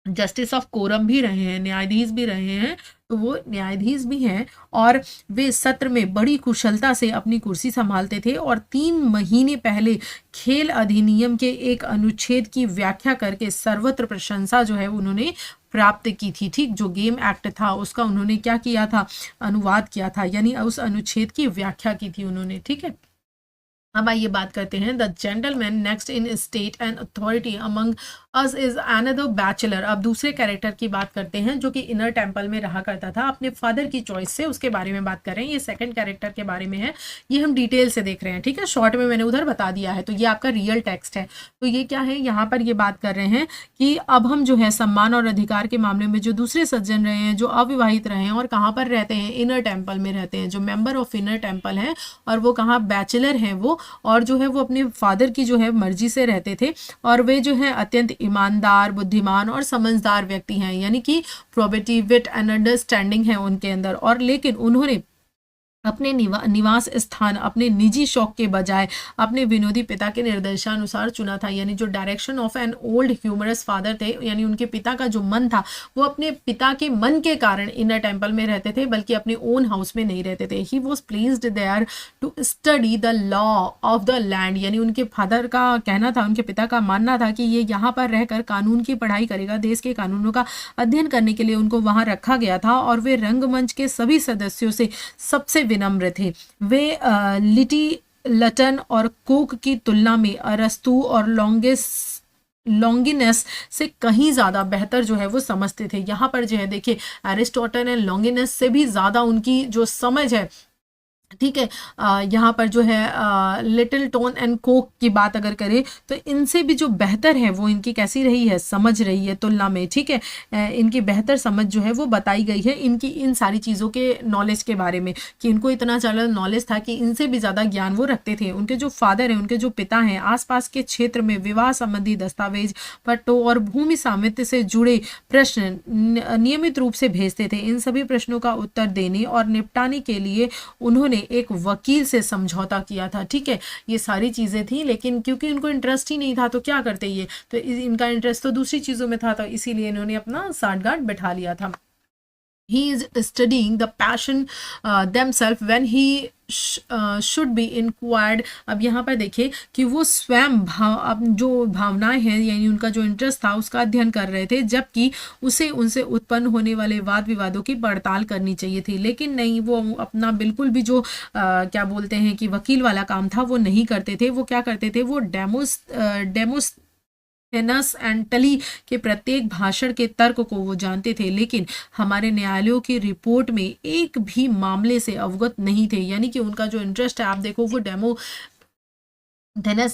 S1: जस्टिस ऑफ कोरम भी रहे हैं, न्यायाधीश भी रहे हैं, तो वो न्यायाधीश भी हैं। और वे सत्र में बड़ी कुशलता से अपनी कुर्सी संभालते थे और 3 महीने पहले खेल अधिनियम के एक अनुच्छेद की व्याख्या करके सर्वत्र प्रशंसा जो है उन्होंने प्राप्त की थी, ठीक। जो गेम एक्ट था उसका उन्होंने क्या किया था, अनुवाद किया था, यानी उस अनुच्छेद की व्याख्या की थी उन्होंने, ठीक है। अब आइए बात करते हैं the gentleman next in state and authority among us is another bachelor. अब दूसरे कैरेक्टर की बात करते हैं जो कि इनर टेम्पल में रहा करता था अपने फादर की चॉइस से, उसके बारे में बात कर रहे हैं। ये सेकंड कैरेक्टर के बारे में है, ये हम डिटेल से देख रहे हैं, ठीक है। शॉर्ट में मैंने उधर बता दिया है, तो ये आपका रियल टेक्स्ट है। तो ये क्या है, यहाँ पर ये बात कर रहे हैं कि अब हम जो है सम्मान और अधिकार के मामले में जो दूसरे सज्जन रहे हैं, जो अविवाहित रहे हैं और कहाँ पर रहते हैं, इनर टेम्पल में रहते हैं, जो मेंबर ऑफ इनर टेम्पल हैं और वो कहाँ बैचलर हैं वो, और जो है वो अपने फादर की जो है मर्जी से रहते थे, और वे जो है अत्यंत ईमानदार, बुद्धिमान और समझदार व्यक्ति हैं, यानी कि प्रोबेटी, विट एंड अंडरस्टैंडिंग है उनके अंदर। और लेकिन उन्होंने अपने निवास स्थान अपने निजी शौक के बजाय अपने विनोदी पिता के निर्देशानुसार चुना था, यानी जो direction of an old humorous father थे, यानी उनके पिता का जो मन था वो अपने पिता के मन के कारण इनर टेम्पल में रहते थे, बल्कि अपने ओन हाउस में नहीं रहते थे। He was pleased there to study the law of the land, यानी उनके फादर का कहना था, उनके पिता का मानना था कि ये यहाँ पर रहकर कानून की पढ़ाई करेगा, देश के कानूनों का अध्ययन करने के लिए उनको वहाँ रखा गया था। और वे रंगमंच के सभी सदस्यों से सबसे विनम्र थे। वे लिटी लटन और कोक की तुलना में अरस्तु और लॉन्गिनस से कहीं ज़्यादा बेहतर जो है वो समझते थे। यहाँ पर जो है देखिए एरिस्टोटल एंड लॉन्गिनस से भी ज़्यादा उनकी जो समझ है, ठीक है, यहाँ पर जो है लिटिल टोन एंड कोक की बात अगर करें तो इनसे भी जो बेहतर है वो इनकी कैसी रही है, समझ रही है तुलना में, ठीक है। इनकी बेहतर समझ जो है वो बताई गई है इनकी इन सारी चीज़ों के नॉलेज के बारे में, कि इनको इतना ज़्यादा नॉलेज था कि इनसे भी ज़्यादा ज्ञान वो रखते थे। उनके जो फादर हैं, उनके जो पिता हैं, आसपास के क्षेत्र में विवाह संबंधी दस्तावेज, पट्टों और भूमि स्वामित्व से जुड़े प्रश्न नियमित रूप से भेजते थे। इन सभी प्रश्नों का उत्तर देने और निपटाने के लिए उन्होंने एक वकील से समझौता किया था, ठीक है। ये सारी चीज़ें थी, लेकिन क्योंकि उनको इंटरेस्ट ही नहीं था तो क्या करते ये, तो इनका इंटरेस्ट तो दूसरी चीज़ों में था, तो इसीलिए इन्होंने अपना साठगांठ बैठा लिया था। He is studying the passion themselves when he should be inquired। अब यहाँ पर देखिए कि वो स्वयं अब जो भावनाएं हैं, यानी उनका जो इंटरेस्ट था उसका अध्ययन कर रहे थे, जबकि उसे उनसे उत्पन्न होने वाले वाद विवादों की पड़ताल करनी चाहिए थी। लेकिन नहीं, वो अपना बिल्कुल भी जो क्या बोलते हैं कि वकील वाला काम था वो नहीं करते थे। वो क्या करते थे, वो डेमोस्थेनस एंड टली के प्रत्येक भाषण के तर्क को वो जानते थे, लेकिन हमारे न्यायालयों की रिपोर्ट में एक भी मामले से अवगत नहीं थे। यानी कि उनका जो इंटरेस्ट है, आप देखो वो डेमोस्थेनस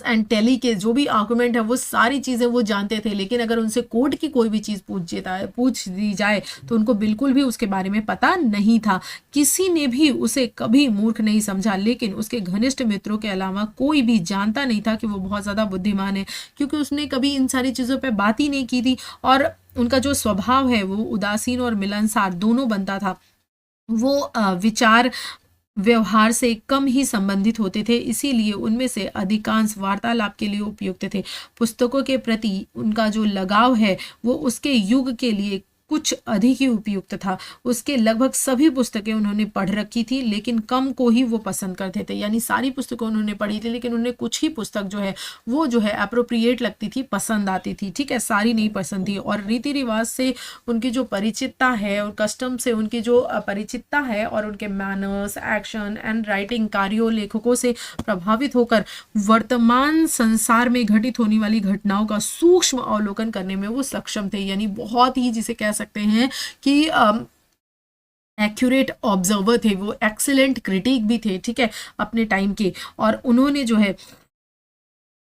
S1: एंड टली के जो भी आर्गुमेंट है वो सारी चीज़ें वो जानते थे, लेकिन अगर उनसे कोर्ट की कोई भी चीज़ पूछ दी जाए तो उनको बिल्कुल भी उसके बारे में पता नहीं था। किसी ने भी उसे कभी मूर्ख नहीं समझा, लेकिन उसके घनिष्ठ मित्रों के अलावा कोई भी जानता नहीं था कि वो बहुत ज़्यादा बुद्धिमान है, क्योंकि उसने कभी इन सारी चीज़ों पर बात ही नहीं की थी। और उनका जो स्वभाव है वो उदासीन और मिलनसार दोनों बनता था। वो विचार व्यवहार से कम ही संबंधित होते थे, इसीलिए उनमें से अधिकांश वार्तालाप के लिए उपयुक्त थे। पुस्तकों के प्रति उनका जो लगाव है वो उसके युग के लिए कुछ अधिक ही उपयुक्त था। उसके लगभग सभी पुस्तकें उन्होंने पढ़ रखी थी, लेकिन कम को ही वो पसंद करते थे। यानी सारी पुस्तकें उन्होंने पढ़ी थी, लेकिन उन्हें कुछ ही पुस्तक जो है वो जो है अप्रोप्रिएट लगती थी, पसंद आती थी, ठीक है, सारी नहीं पसंद थी। और रीति रिवाज से उनकी जो परिचितता है और कस्टम से उनकी जो परिचितता है और उनके मैनर्स, एक्शन एंड राइटिंग कार्यों, लेखकों से प्रभावित होकर वर्तमान संसार में घटित होने वाली घटनाओं का सूक्ष्म अवलोकन करने में वो सक्षम थे। यानी बहुत ही, जिसे कह सकते हैं कि एक्यूरेट ऑब्जर्वर थे, वो एक्सीलेंट क्रिटिक भी थे, ठीक है, अपने टाइम के। और उन्होंने जो है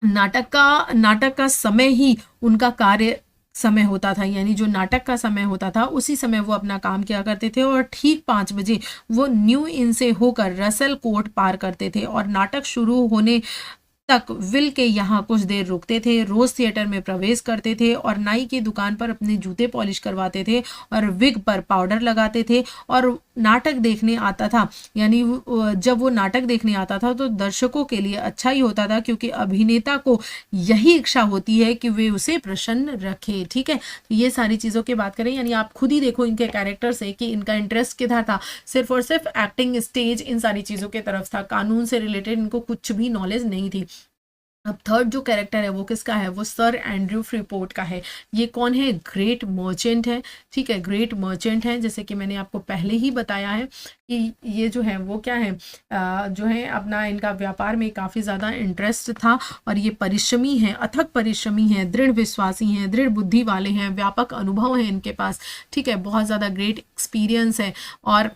S1: नाटक का समय ही उनका कार्य समय होता था, यानी जो नाटक का समय होता था उसी समय वो अपना काम किया करते थे। और ठीक 5 बजे वो न्यू इन से होकर रसेल कोर्ट पार करते थे और नाटक शुरू होने तक विल के यहाँ कुछ देर रुकते थे, रोज थिएटर में प्रवेश करते थे और नाई की दुकान पर अपने जूते पॉलिश करवाते थे और विग पर पाउडर लगाते थे और नाटक देखने आता था। यानी जब वो नाटक देखने आता था तो दर्शकों के लिए अच्छा ही होता था, क्योंकि अभिनेता को यही इच्छा होती है कि वे उसे प्रसन्न रखे, ठीक है। तो ये सारी चीज़ों की बात करें, यानी आप खुद ही देखो इनके कैरेक्टर से कि इनका इंटरेस्ट किधर था, सिर्फ और सिर्फ एक्टिंग, स्टेज, इन सारी चीज़ों की तरफ था। कानून से रिलेटेड इनको कुछ भी नॉलेज नहीं थी। अब थर्ड जो कैरेक्टर है वो किसका है, वो सर एंड्रयू फ्रीपोर्ट का है। ये कौन है, ग्रेट मर्चेंट है, ठीक है, ग्रेट मर्चेंट है। जैसे कि मैंने आपको पहले ही बताया है कि ये जो है वो क्या है, जो है अपना इनका व्यापार में काफ़ी ज़्यादा इंटरेस्ट था और ये परिश्रमी हैं, अथक परिश्रमी हैं, दृढ़ विश्वासी हैं, दृढ़ बुद्धि वाले हैं, व्यापक अनुभव है इनके पास, ठीक है, बहुत ज़्यादा ग्रेट एक्सपीरियंस है। और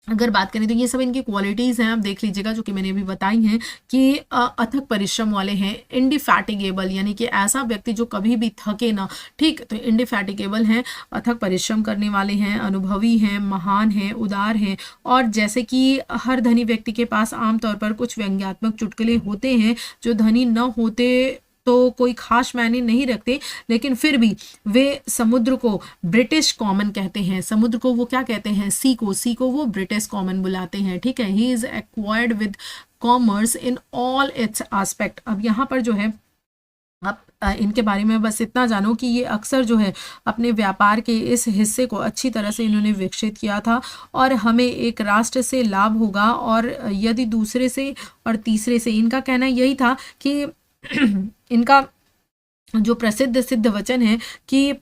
S1: अगर बात करें तो ये सब इनकी क्वालिटीज़ हैं, आप देख लीजिएगा, जो कि मैंने अभी बताई हैं कि अथक परिश्रम वाले हैं, इंडिफैटिगेबल यानी कि ऐसा व्यक्ति जो कभी भी थके ना, ठीक, तो इंडिफैटिगेबल हैं, अथक परिश्रम करने वाले हैं, अनुभवी हैं, महान हैं, उदार हैं। और जैसे कि हर धनी व्यक्ति के पास आमतौर पर कुछ व्यंग्यात्मक चुटकुले होते हैं जो धनी न होते तो कोई खास मायने नहीं रखते, लेकिन फिर भी वे समुद्र को ब्रिटिश कॉमन कहते हैं। समुद्र को वो क्या कहते हैं? सी को वो ब्रिटिश कॉमन बुलाते हैं, ठीक है। He is acquired with commerce in all it's aspect. अब यहाँ पर जो है आप इनके बारे में बस इतना जानो कि ये अक्सर जो है अपने व्यापार के इस हिस्से को अच्छी तरह से इन्होंने विकसित किया था, और हमें एक राष्ट्र से लाभ होगा और यदि दूसरे से और तीसरे से। इनका कहना यही था कि इनका जो प्रसिद्ध सिद्ध वचन है कि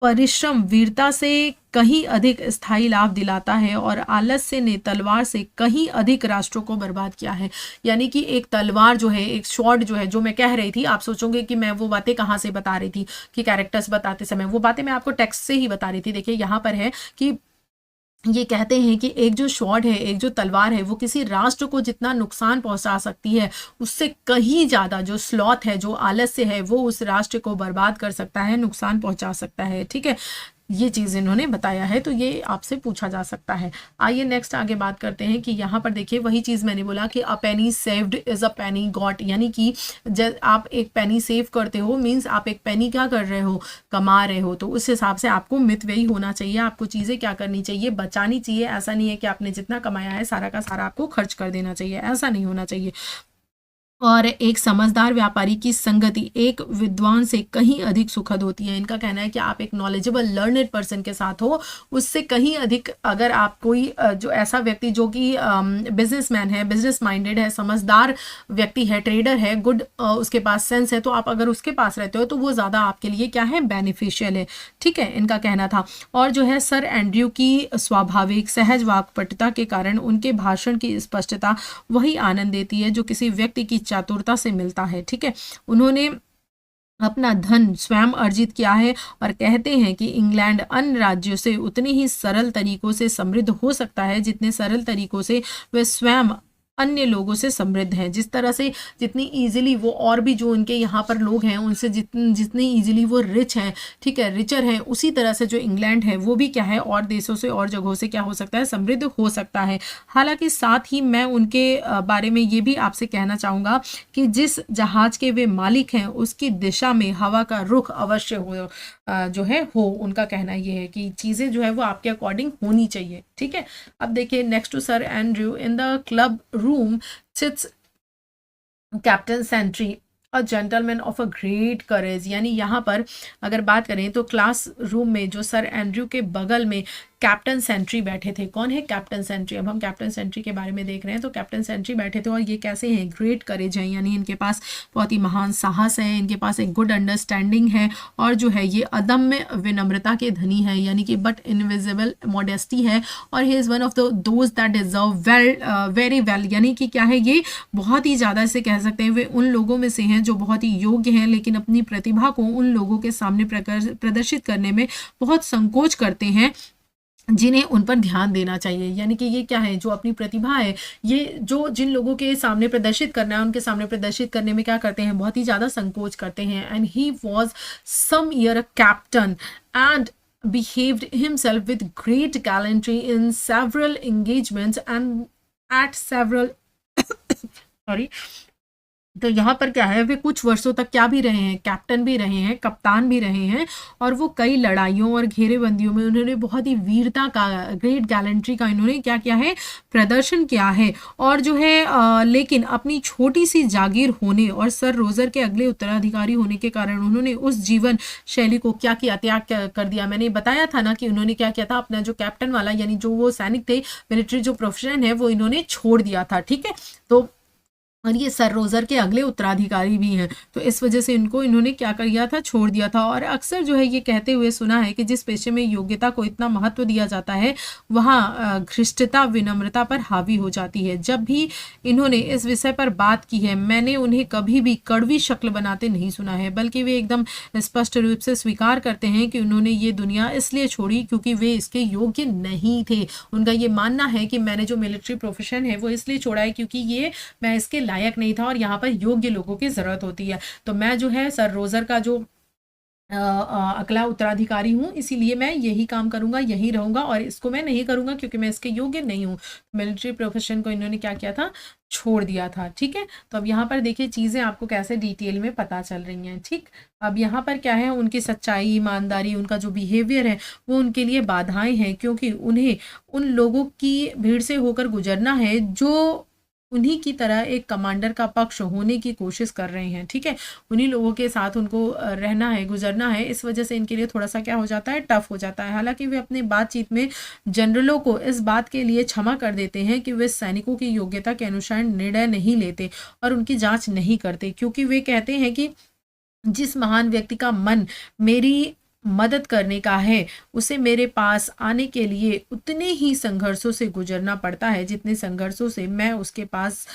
S1: परिश्रम वीरता से कहीं अधिक स्थायी लाभ दिलाता है और आलस्य ने तलवार से कहीं अधिक राष्ट्रों को बर्बाद किया है। यानी कि एक तलवार जो है, एक स्वॉर्ड जो है, जो मैं कह रही थी, आप सोचोगे कि मैं वो बातें कहाँ से बता रही थी कि कैरेक्टर्स बताते समय, वो बातें मैं आपको टेक्स्ट से ही बता रही थी। देखिए यहाँ पर है कि ये कहते हैं कि एक जो स्वॉर्ड है, एक जो तलवार है, वो किसी राष्ट्र को जितना नुकसान पहुंचा सकती है, उससे कहीं ज़्यादा जो स्लॉथ है, जो आलस्य है, वो उस राष्ट्र को बर्बाद कर सकता है, नुकसान पहुंचा सकता है, ठीक है। ये चीज़ इन्होंने बताया है, तो ये आपसे पूछा जा सकता है। आइए नेक्स्ट आगे बात करते हैं कि यहाँ पर देखिए वही चीज़ मैंने बोला कि a penny saved is a penny got, यानी कि जब आप एक पेनी सेव करते हो, मीन्स आप एक पेनी क्या कर रहे हो? कमा रहे हो। तो उस हिसाब से आपको मितव्ययी होना चाहिए, आपको चीज़ें क्या करनी चाहिए? बचानी चाहिए। ऐसा नहीं है कि आपने जितना कमाया है सारा का सारा आपको खर्च कर देना चाहिए, ऐसा नहीं होना चाहिए। और एक समझदार व्यापारी की संगति एक विद्वान से कहीं अधिक सुखद होती है। इनका कहना है कि आप एक नॉलेजेबल लर्नेड पर्सन के साथ हो, उससे कहीं अधिक, अगर आप कोई जो ऐसा व्यक्ति जो कि बिजनेसमैन है, बिजनेस माइंडेड है, समझदार व्यक्ति है, ट्रेडर है, गुड उसके पास सेंस है, तो आप अगर उसके पास रहते हो तो वो ज़्यादा आपके लिए क्या है? बेनिफिशियल है, ठीक है, इनका कहना था। और जो है सर एंड्रयू की स्वाभाविक सहज वाक्पटुता के कारण उनके भाषण की स्पष्टता वही आनंद देती है जो किसी व्यक्ति की चातुरता से मिलता है, ठीक है। उन्होंने अपना धन स्वयं अर्जित किया है और कहते हैं कि इंग्लैंड अन्य राज्यों से उतने ही सरल तरीकों से समृद्ध हो सकता है जितने सरल तरीकों से वे स्वयं अन्य लोगों से समृद्ध हैं। जिस तरह से जितनी इजीली वो, और भी जो उनके यहाँ पर लोग हैं उनसे जितनी इजीली वो रिच हैं, ठीक है, रिचर हैं, उसी तरह से जो इंग्लैंड है वो भी क्या है? और देशों से और जगहों से क्या हो सकता है? समृद्ध हो सकता है। हालांकि साथ ही मैं उनके बारे में ये भी आपसे कहना चाहूँगा कि जिस जहाज के वे मालिक हैं उसकी दिशा में हवा का रुख अवश्य हो, जो है हो। उनका कहना ये है कि चीज़ें जो है वो आपके अकॉर्डिंग होनी चाहिए, ठीक है। अब देखिए next to Sir Andrew, in the club room sits Captain Sentry a gentleman of a great courage. यानी यहाँ पर अगर बात करें तो क्लास रूम में जो सर एंड्रयू के बगल में कैप्टन सेंट्री बैठे थे। कौन है कैप्टन सेंट्री? अब हम कैप्टन सेंट्री के बारे में देख रहे हैं। तो कैप्टन सेंट्री बैठे थे और ये कैसे हैं? ग्रेट करेज है, यानी इनके पास बहुत ही महान साहस है, इनके पास एक गुड अंडरस्टैंडिंग है, और जो है ये अदम्य विनम्रता के धनी है, यानी कि बट इनविजिबल मॉडेस्टी है। और he is one of the those that deserve very well, यानी कि क्या है? ये बहुत ही ज़्यादा इसे कह सकते हैं, वे उन लोगों में से हैं जो बहुत ही योग्य हैं, लेकिन अपनी प्रतिभा को उन लोगों के सामने प्रदर्शित करने में बहुत संकोच करते हैं जिन्हें उन पर ध्यान देना चाहिए। यानी कि ये क्या है? जो अपनी प्रतिभा है, ये जो जिन लोगों के सामने प्रदर्शित करना है उनके सामने प्रदर्शित करने में क्या करते हैं? बहुत ही ज़्यादा संकोच करते हैं। And he was some year a captain and behaved himself with great gallantry in several engagements and at several sorry, तो यहाँ पर क्या है? वे कुछ वर्षों तक क्या भी रहे हैं? कैप्टन भी रहे हैं, कप्तान भी रहे हैं, और वो कई लड़ाइयों और घेरेबंदियों में उन्होंने बहुत ही वीरता का, ग्रेट गैलेंट्री का इन्होंने क्या किया है? प्रदर्शन किया है। और जो है लेकिन अपनी छोटी सी जागीर होने और सर रोजर के अगले उत्तराधिकारी होने के कारण उन्होंने उस जीवन शैली को क्या किया? त्याग कर दिया। मैंने बताया था ना कि उन्होंने क्या किया था? अपना जो कैप्टन वाला, यानी जो वो सैनिक थे, मिलिट्री जो प्रोफेशन है, वो इन्होंने छोड़ दिया था, ठीक है। तो और ये सर रोज़र के अगले उत्तराधिकारी भी हैं, तो इस वजह से इन्होंने क्या कर दिया था, छोड़ दिया था। और अक्सर जो है ये कहते हुए सुना है कि जिस पेशे में योग्यता को इतना महत्व दिया जाता है वहाँ घृष्टता विनम्रता पर हावी हो जाती है। जब भी इन्होंने इस विषय पर बात की है मैंने उन्हें कभी भी कड़वी शक्ल बनाते नहीं सुना है, बल्कि वे एकदम स्पष्ट रूप से स्वीकार करते हैं कि उन्होंने ये दुनिया इसलिए छोड़ी क्योंकि वे इसके योग्य नहीं थे। उनका ये मानना है कि मैंने जो मिलिट्री प्रोफेशन है वो इसलिए छोड़ा है क्योंकि ये मैं इसके लायक नहीं था और यहाँ पर योग्य लोगों की ज़रूरत होती है। तो मैं जो है सर रोज़र का जो अगला उत्तराधिकारी हूँ, इसीलिए मैं यही काम करूँगा, यही रहूँगा और इसको मैं नहीं करूँगा क्योंकि मैं इसके योग्य नहीं हूँ। मिलिट्री प्रोफेशन को इन्होंने क्या किया था, छोड़ दिया था। ठीक है, तो अब यहाँ पर देखिए चीज़ें आपको कैसे डिटेल में पता चल रही हैं। ठीक, अब यहाँ पर क्या है, उनकी सच्चाई, ईमानदारी, उनका जो बिहेवियर है वो उनके लिए बाधाएं हैं क्योंकि उन्हें उन लोगों की भीड़ से होकर गुजरना है जो उन्हीं की तरह एक कमांडर का पक्ष होने की कोशिश कर रहे हैं। ठीक है, उन्हीं लोगों के साथ उनको रहना है, गुजरना है। इस वजह से इनके लिए थोड़ा सा क्या हो जाता है, टफ हो जाता है। हालांकि वे अपने बातचीत में जनरलों को इस बात के लिए क्षमा कर देते हैं कि वे सैनिकों की योग्यता के अनुसार निर्णय नहीं लेते और उनकी जांच नहीं करते, क्योंकि वे कहते हैं कि जिस महान व्यक्ति का मन मेरी मदद करने का है उसे मेरे पास आने के लिए उतने ही संघर्षों से गुजरना पड़ता है जितने संघर्षों से मैं उसके पास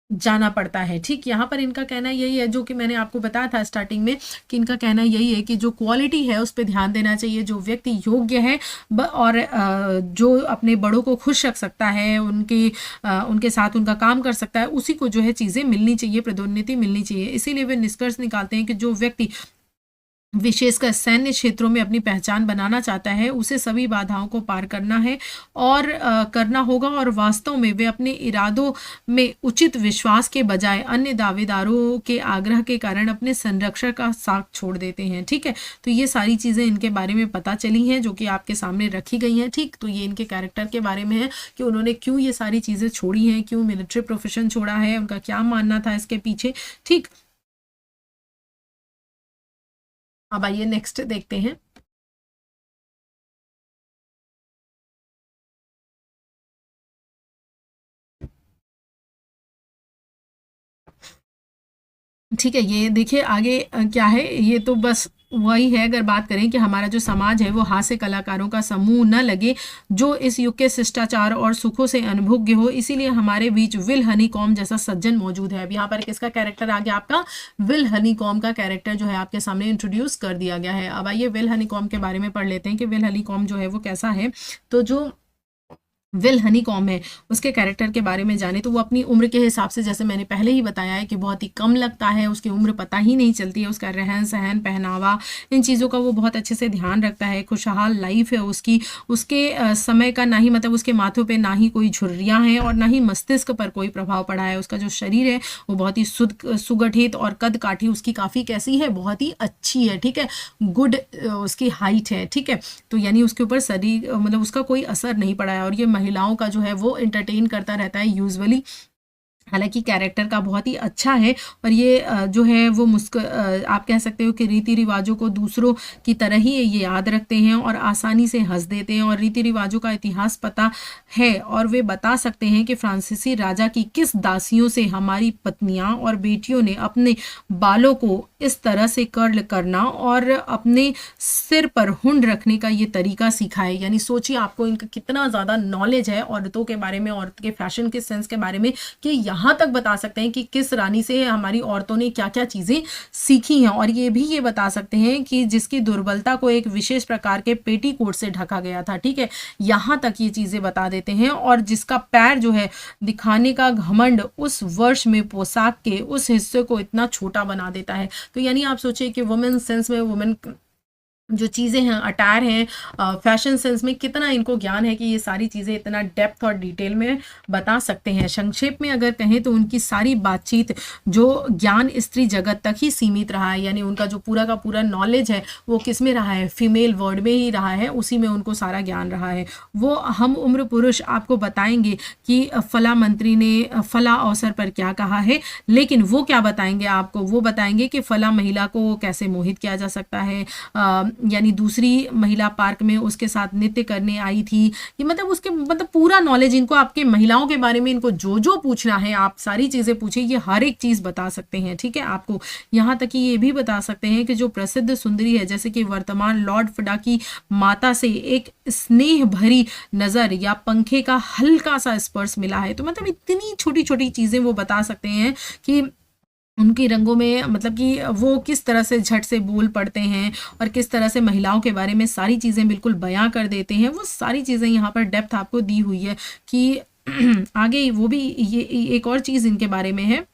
S1: जाना पड़ता है। ठीक, यहाँ पर इनका कहना यही है जो कि मैंने आपको बताया था स्टार्टिंग में कि इनका कहना यही है कि जो क्वालिटी है उस पर ध्यान देना चाहिए। जो व्यक्ति योग्य है और जो अपने बड़ों को खुश रख सकता है, उनके साथ उनका काम कर सकता है, उसी को जो है चीज़ें मिलनी चाहिए, पदोन्नति मिलनी चाहिए। इसीलिए वे निष्कर्ष निकालते हैं कि जो व्यक्ति विशेषकर सैन्य क्षेत्रों में अपनी पहचान बनाना चाहता है उसे सभी बाधाओं को पार करना है और करना होगा और वास्तव में वे अपने इरादों में उचित विश्वास के बजाय अन्य दावेदारों के आग्रह के कारण अपने संरक्षण का साथ छोड़ देते हैं। ठीक है, तो ये सारी चीज़ें इनके बारे में पता चली हैं जो कि आपके सामने रखी गई हैं। ठीक, तो ये इनके कैरेक्टर के बारे में है कि उन्होंने क्यों ये सारी चीज़ें छोड़ी हैं, क्यों मिलिट्री प्रोफेशन छोड़ा है, उनका क्या मानना था इसके पीछे। ठीक, अब आइए नेक्स्ट देखते हैं। ठीक है, ये देखिए आगे क्या है, ये तो बस वही है। अगर बात करें कि हमारा जो समाज है वो हास्य कलाकारों का समूह न लगे जो इस युग के शिष्टाचार और सुखों से अनुभोग्य हो, इसीलिए हमारे बीच विल हनीकॉम जैसा सज्जन मौजूद है। अब यहाँ पर किसका कैरेक्टर आ गया, आपका विल हनीकॉम का कैरेक्टर जो है आपके सामने इंट्रोड्यूस कर दिया गया है। अब आइए विल हनीकॉम के बारे में पढ़ लेते हैं कि विल हनीकॉम जो है वो कैसा है। तो जो विल हनीकॉम है उसके कैरेक्टर के बारे में जाने तो वो अपनी उम्र के हिसाब से, जैसे मैंने पहले ही बताया है कि बहुत ही कम लगता है, उसकी उम्र पता ही नहीं चलती है, उसका रहन सहन, पहनावा, इन चीज़ों का वो बहुत अच्छे से ध्यान रखता है। खुशहाल लाइफ है उसकी, उसके समय का ना ही मतलब उसके माथों पे ना ही कोई झुर्रियाँ हैं और ना ही मस्तिष्क पर कोई प्रभाव पड़ा है। उसका जो शरीर है वो बहुत ही सुगठित और कद काठी उसकी काफ़ी कैसी है, बहुत ही अच्छी है। ठीक है, गुड उसकी हाइट है। ठीक है, तो यानी उसके ऊपर शरीर मतलब उसका कोई असर नहीं पड़ा है और ये महिलाओं का जो है वो एंटरटेन करता रहता है यूजुअली। हालांकि कैरेक्टर का बहुत ही अच्छा है और ये जो है वो आप कह सकते हो कि रीति रिवाजों को दूसरों की तरह ही ये याद रखते हैं और आसानी से हंस देते हैं और रीति रिवाजों का इतिहास पता है और वे बता सकते हैं कि फ्रांसीसी राजा की किस दासियों से हमारी पत्नियां और बेटियों ने अपने बालों को इस तरह से कर्ल करना और अपने सिर पर हुंड रखने का ये तरीका सीखा है। यानी सोचिए आपको इनका कितना ज़्यादा नॉलेज है औरतों के बारे में, औरत के फैशन के सेंस के बारे में, कि यहाँ तक बता सकते हैं कि किस रानी से हमारी औरतों ने क्या क्या चीज़ें सीखी हैं। और ये भी ये बता सकते हैं कि जिसकी दुर्बलता को एक विशेष प्रकार के पेटीकोट से ढका गया था। ठीक है, यहाँ तक ये चीज़ें बता देते हैं। और जिसका पैर जो है दिखाने का घमंड उस वर्ष में पोशाक के उस हिस्से को इतना छोटा बना देता है। तो यानी आप सोचिए कि वुमेन सेंस में, वुमेन जो चीज़ें हैं, अटायर हैं, फैशन सेंस में कितना इनको ज्ञान है कि ये सारी चीज़ें इतना डेप्थ और डिटेल में बता सकते हैं। संक्षेप में अगर कहें तो उनकी सारी बातचीत जो ज्ञान स्त्री जगत तक ही सीमित रहा है, यानी उनका जो पूरा का पूरा नॉलेज है वो किस में रहा है, फीमेल वर्ड में ही रहा है, उसी में उनको सारा ज्ञान रहा है। वो हम उम्र पुरुष आपको बताएंगे कि फला मंत्री ने फला अवसर पर क्या कहा है, लेकिन वो क्या बताएंगे आपको, वो बताएंगे कि फला महिला को कैसे मोहित किया जा सकता है, यानी दूसरी महिला पार्क में उसके साथ नृत्य करने आई थी। ये मतलब उसके मतलब पूरा नॉलेज इनको, आपके महिलाओं के बारे में इनको जो जो पूछना है आप सारी चीज़ें पूछिए, ये हर एक चीज़ बता सकते हैं। ठीक है, आपको यहाँ तक कि ये भी बता सकते हैं कि जो प्रसिद्ध सुंदरी है, जैसे कि वर्तमान लॉर्ड फिडा की माता से एक स्नेह भरी नज़र या पंखे का हल्का सा स्पर्श मिला है। तो मतलब इतनी छोटी छोटी चीज़ें वो बता सकते हैं कि उनके रंगों में मतलब कि वो किस तरह से झट से बोल पड़ते हैं और किस तरह से महिलाओं के बारे में सारी चीज़ें बिल्कुल बयां कर देते हैं। वो सारी चीज़ें यहाँ पर डेप्थ आपको दी हुई है कि आगे वो भी ये एक और चीज़ इनके बारे में है,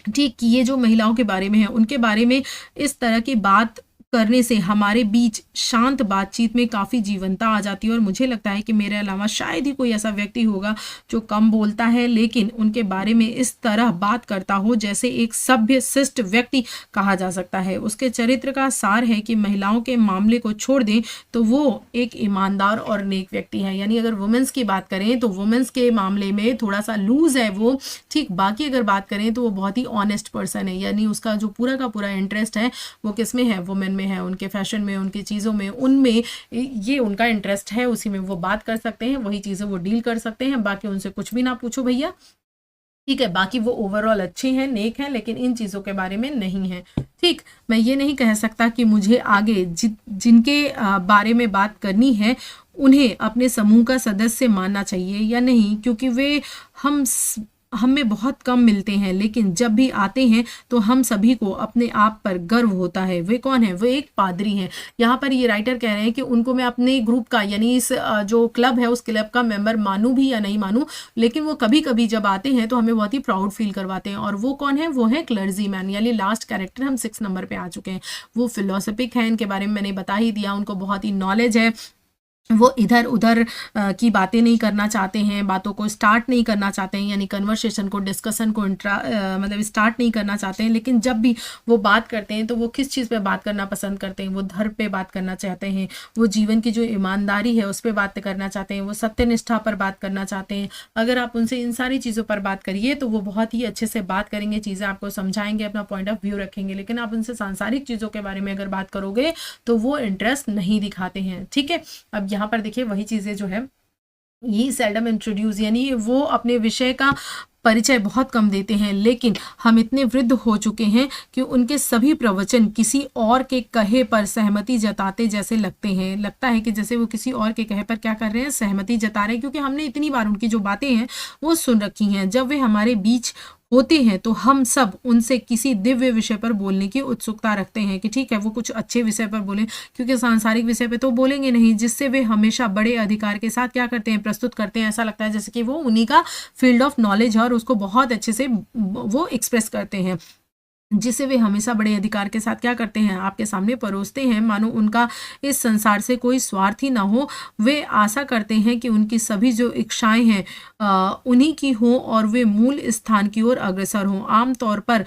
S1: ठीक, कि ये जो महिलाओं के बारे में है उनके बारे में इस तरह की बात करने से हमारे बीच शांत बातचीत में काफ़ी जीवंतता आ जाती है। और मुझे लगता है कि मेरे अलावा शायद ही कोई ऐसा व्यक्ति होगा जो कम बोलता है लेकिन उनके बारे में इस तरह बात करता हो जैसे एक सभ्य शिष्ट व्यक्ति कहा जा सकता है। उसके चरित्र का सार है कि महिलाओं के मामले को छोड़ दें तो वो एक ईमानदार और नेक व्यक्ति है। यानी अगर वुमेन्स की बात करें तो वुमेन्स के मामले में थोड़ा सा लूज है वो, ठीक, बाकी अगर बात करें तो वो बहुत ही ऑनेस्ट पर्सन है। यानी उसका जो पूरा का पूरा इंटरेस्ट है वो किस में है, वुमेन में है, उनके फैशन में, उनकी चीज़ों में, उनमें ये उनका इंटरेस्ट है, उसी में वो बात कर सकते हैं, वही चीज़ें वो डील कर सकते हैं। बाकी उनसे कुछ भी ना पूछो भैया, ठीक है। बाकी वो ओवरऑल अच्छे हैं, नेक हैं, लेकिन इन चीज़ों के बारे में नहीं है। ठीक, मैं ये नहीं कह सकता कि मुझे आगे जिनके बारे में बात करनी है उन्हें अपने समूह का सदस्य मानना चाहिए या नहीं, क्योंकि वे हम में बहुत कम मिलते हैं, लेकिन जब भी आते हैं तो हम सभी को अपने आप पर गर्व होता है। वे कौन है? वे एक पादरी हैं। यहाँ पर ये राइटर कह रहे हैं कि उनको मैं अपने ग्रुप का यानी इस जो क्लब है उस क्लब का मेंबर मानूं भी या नहीं मानूं, लेकिन वो कभी कभी जब आते हैं तो हमें बहुत ही प्राउड फील करवाते हैं। और वो कौन है? वो है क्लर्जी मैन, यानी लास्ट कैरेक्टर, हम 6 नंबर पे आ चुके हैं। वो फिलोसफिक है, इनके बारे में मैंने बता ही दिया, उनको बहुत ही नॉलेज है। वो इधर उधर की बातें नहीं करना चाहते हैं, बातों को स्टार्ट नहीं करना चाहते हैं, यानी कन्वर्सेशन को, डिस्कशन को मतलब स्टार्ट नहीं करना चाहते हैं। लेकिन जब भी वो बात करते हैं तो वो किस चीज़ पे बात करना पसंद करते हैं? वो धर्म पे बात करना चाहते हैं, वो जीवन की जो ईमानदारी है उस पर बात करना चाहते हैं, वो सत्यनिष्ठा पर बात करना चाहते हैं। अगर आप उनसे इन सारी चीज़ों पर बात करिए तो वो बहुत ही अच्छे से बात करेंगे, चीज़ें आपको समझाएंगे, अपना पॉइंट ऑफ व्यू रखेंगे। लेकिन आप उनसे सांसारिक चीज़ों के बारे में अगर बात करोगे तो वो इंटरेस्ट नहीं दिखाते हैं। ठीक है, अब यहाँ पर देखिए वही चीज़ें जो है, ये सेल्डम इंट्रोड्यूस, यानी वो अपने विषय का परिचय बहुत कम देते हैं। लेकिन हम इतने वृद्ध हो चुके हैं कि उनके सभी प्रवचन किसी और के कहे पर सहमति जताते जैसे लगते हैं। लगता है कि जैसे वो किसी और के कहे पर क्या कर रहे हैं, सहमति जता रहे हैं, क्योंकि हमने इतनी बार उनकी जो बातें हैं वो सुन रखी हैं। जब वे हमारे बीच होते हैं तो हम सब उनसे किसी दिव्य विषय पर बोलने की उत्सुकता रखते हैं कि ठीक है वो कुछ अच्छे विषय पर बोलें, क्योंकि सांसारिक विषय पे तो बोलेंगे नहीं, जिससे वे हमेशा बड़े अधिकार के साथ क्या करते हैं, प्रस्तुत करते हैं। ऐसा लगता है जैसे कि वो उन्हीं का फील्ड ऑफ नॉलेज है और उसको बहुत अच्छे से वो एक्सप्रेस करते हैं, जिसे वे हमेशा बड़े अधिकार के साथ क्या करते हैं, आपके सामने परोसते हैं, मानो उनका इस संसार से कोई स्वार्थ ही ना हो। वे आशा करते हैं कि उनकी सभी जो इच्छाएं हैं उन्हीं की हो और वे मूल स्थान की ओर अग्रसर हों। आमतौर पर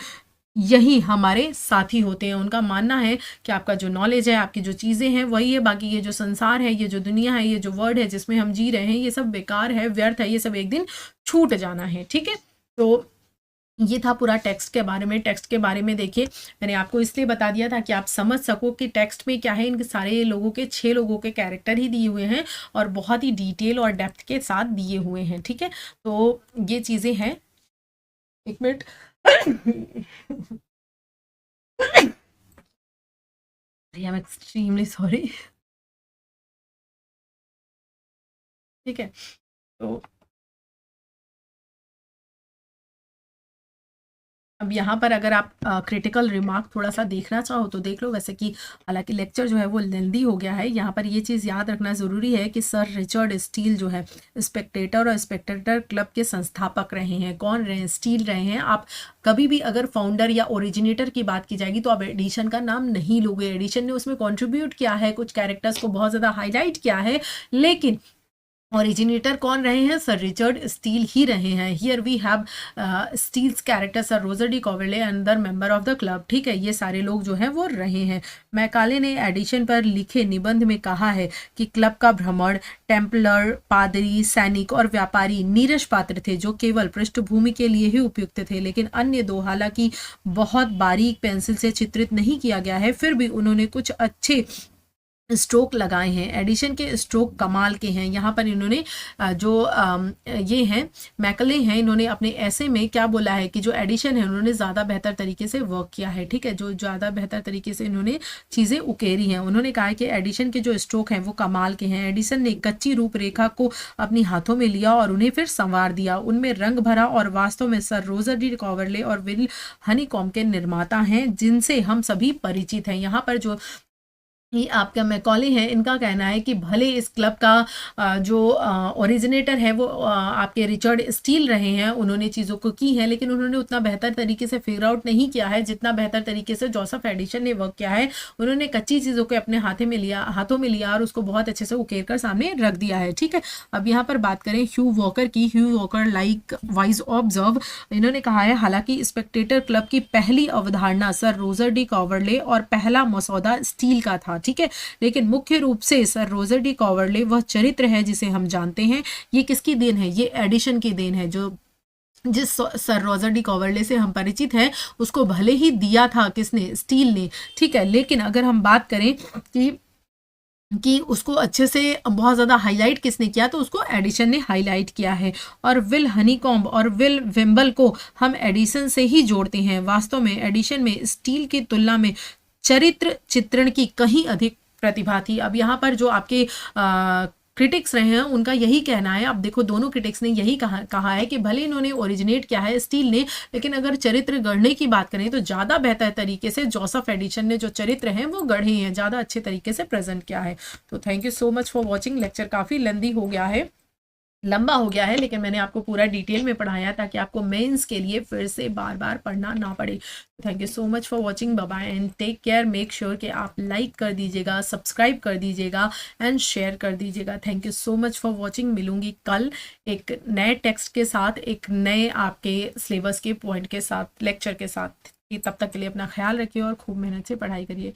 S1: यही हमारे साथी होते हैं। उनका मानना है कि आपका जो नॉलेज है, आपकी जो चीज़ें हैं वही है, बाकी ये जो संसार है, ये जो दुनिया है, ये जो वर्ल्ड है जिसमें हम जी रहे हैं, ये सब बेकार है, व्यर्थ है, ये सब एक दिन छूट जाना है। ठीक है, तो ये था पूरा टेक्स्ट के बारे में। टेक्स्ट के बारे में देखिए मैंने आपको इसलिए बता दिया था कि आप समझ सको कि टेक्स्ट में क्या है। इनके सारे लोगों के 6 लोगों के कैरेक्टर ही दिए हुए हैं और बहुत ही डिटेल और डेप्थ के साथ दिए हुए हैं। ठीक है, तो ये चीज़ें हैं। एक minute I am extremely sorry. ठीक है, तो अब यहाँ पर अगर आप क्रिटिकल रिमार्क थोड़ा सा देखना चाहो तो देख लो। वैसे कि हालांकि लेक्चर जो है वो लेंदी हो गया है। यहाँ पर ये चीज़ याद रखना ज़रूरी है कि सर रिचर्ड स्टील जो है स्पेक्टेटर और स्पेक्टेटर क्लब के संस्थापक रहे हैं। कौन रहे हैं? स्टील रहे हैं। आप कभी भी अगर फाउंडर या ओरिजिनेटर की बात की जाएगी तो आप एडिशन का नाम नहीं लोगे। एडिशन ने उसमें कॉन्ट्रीब्यूट किया है, कुछ कैरेक्टर्स को बहुत ज़्यादा हाईलाइट किया है, लेकिन ओरिजिनेटर कौन रहे हैं? सर रिचर्ड स्टील ही रहे हैं। Here we have Steele's character sir Roger de Coverley another member of the club. ठीक है, ये सारे लोग जो हैं वो रहे हैं। मैकाले ने एडिशन पर लिखे निबंध में कहा है कि क्लब का भ्रमण टेम्पलर, पादरी, सैनिक और व्यापारी नीरस पात्र थे जो केवल पृष्ठभूमि के लिए ही उपयुक्त थे, लेकिन अन्य दो हालांकि बहुत बारीक पेंसिल से चित्रित नहीं किया गया है, फिर भी उन्होंने कुछ अच्छे स्ट्रोक लगाए हैं। एडिशन के स्ट्रोक कमाल के हैं। यहाँ पर इन्होंने ये हैं मैकले हैं, इन्होंने अपने ऐसे में क्या बोला है कि जो एडिशन है उन्होंने ज़्यादा बेहतर तरीके से वर्क किया है। ठीक है, जो ज़्यादा बेहतर तरीके से इन्होंने चीज़ें उकेरी हैं। उन्होंने कहा है कि एडिशन के जो स्ट्रोक हैं वो कमाल के हैं। एडिसन ने कच्ची रूपरेखा को अपनी हाथों में लिया और उन्हें फिर संवार दिया, उनमें रंग भरा और वास्तव में सर रोजर डी कॉवर्ले और विल हनीकॉम्ब के निर्माता हैं जिनसे हम सभी परिचित हैं। यहाँ पर जो ये आपका मैकॉले है, इनका कहना है कि भले इस क्लब का जो ओरिजिनेटर है वो आपके रिचर्ड स्टील रहे हैं, उन्होंने चीज़ों को की है, लेकिन उन्होंने उतना बेहतर तरीके से फिगर आउट नहीं किया है जितना बेहतर तरीके से जोसेफ एडिशन ने वर्क किया है। उन्होंने कच्ची चीज़ों को अपने हाथों में लिया और उसको बहुत अच्छे से उकेर कर सामने रख दिया है। ठीक है, अब यहाँ पर बात करें ह्यू वॉकर की। ह्यू वॉकर लाइक वाइज ऑब्जर्व, इन्होंने कहा है हालांकि स्पेक्टेटर क्लब की पहली अवधारणा सर रोजर डी कॉवर्ले और पहला मसौदा स्टील का था। ठीक है, लेकिन मुख्य रूप से सर रोजर डी कॉवर्ले वह चरित्र है जिसे हम जानते हैं। ये किसकी देन है? ये एडिशन की देन है। जो जिस सर रोजर डी कॉवर्ले से हम परिचित हैं उसको भले ही दिया था किसने? स्टील ने। ठीक है, लेकिन अगर हम बात करें कि उसको अच्छे से बहुत ज़्यादा हाईलाइट किसने किया, तो उसको एडिशन ने हाईलाइट किया है। और विल हनीकॉम्ब और विल विम्बल को हम एडिशन से ही जोड़ते हैं। वास्तव में एडिशन में स्टील की तुलना में चरित्र चित्रण की कहीं अधिक प्रतिभा थी। अब यहाँ पर जो आपके क्रिटिक्स रहे हैं उनका यही कहना है। अब देखो, दोनों क्रिटिक्स ने यही कहा है कि भले इन्होंने ओरिजिनेट किया है स्टील ने, लेकिन अगर चरित्र गढ़ने की बात करें तो ज़्यादा बेहतर तरीके से जोसेफ एडिशन ने जो चरित्र हैं वो गढ़े हैं, ज़्यादा अच्छे तरीके से प्रेजेंट किया है। तो thank you so much for watching. Lecture काफ़ी लेंदी हो गया है, लंबा हो गया है, लेकिन मैंने आपको पूरा डिटेल में पढ़ाया ताकि आपको मेंस के लिए फिर से बार बार पढ़ना ना पड़े। Thank you so much for watching. Bye bye and take care. Make sure कि आप लाइक कर दीजिएगा, सब्सक्राइब कर दीजिएगा एंड शेयर कर दीजिएगा। Thank you so much for watching. मिलूंगी कल एक नए टेक्स्ट के साथ, एक नए आपके सिलेबस के पॉइंट के साथ, लेक्चर के साथ। तब तक के लिए अपना ख्याल रखिए और खूब मेहनत से पढ़ाई करिए।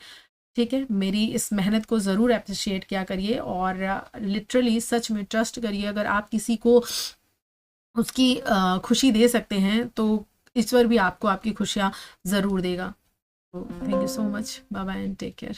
S1: ठीक है, मेरी इस मेहनत को ज़रूर अप्रिशिएट किया करिए और लिटरली सच में ट्रस्ट करिए। अगर आप किसी को उसकी खुशी दे सकते हैं तो ईश्वर भी आपको आपकी खुशियाँ ज़रूर देगा। तो thank you so much. Bye bye and take care.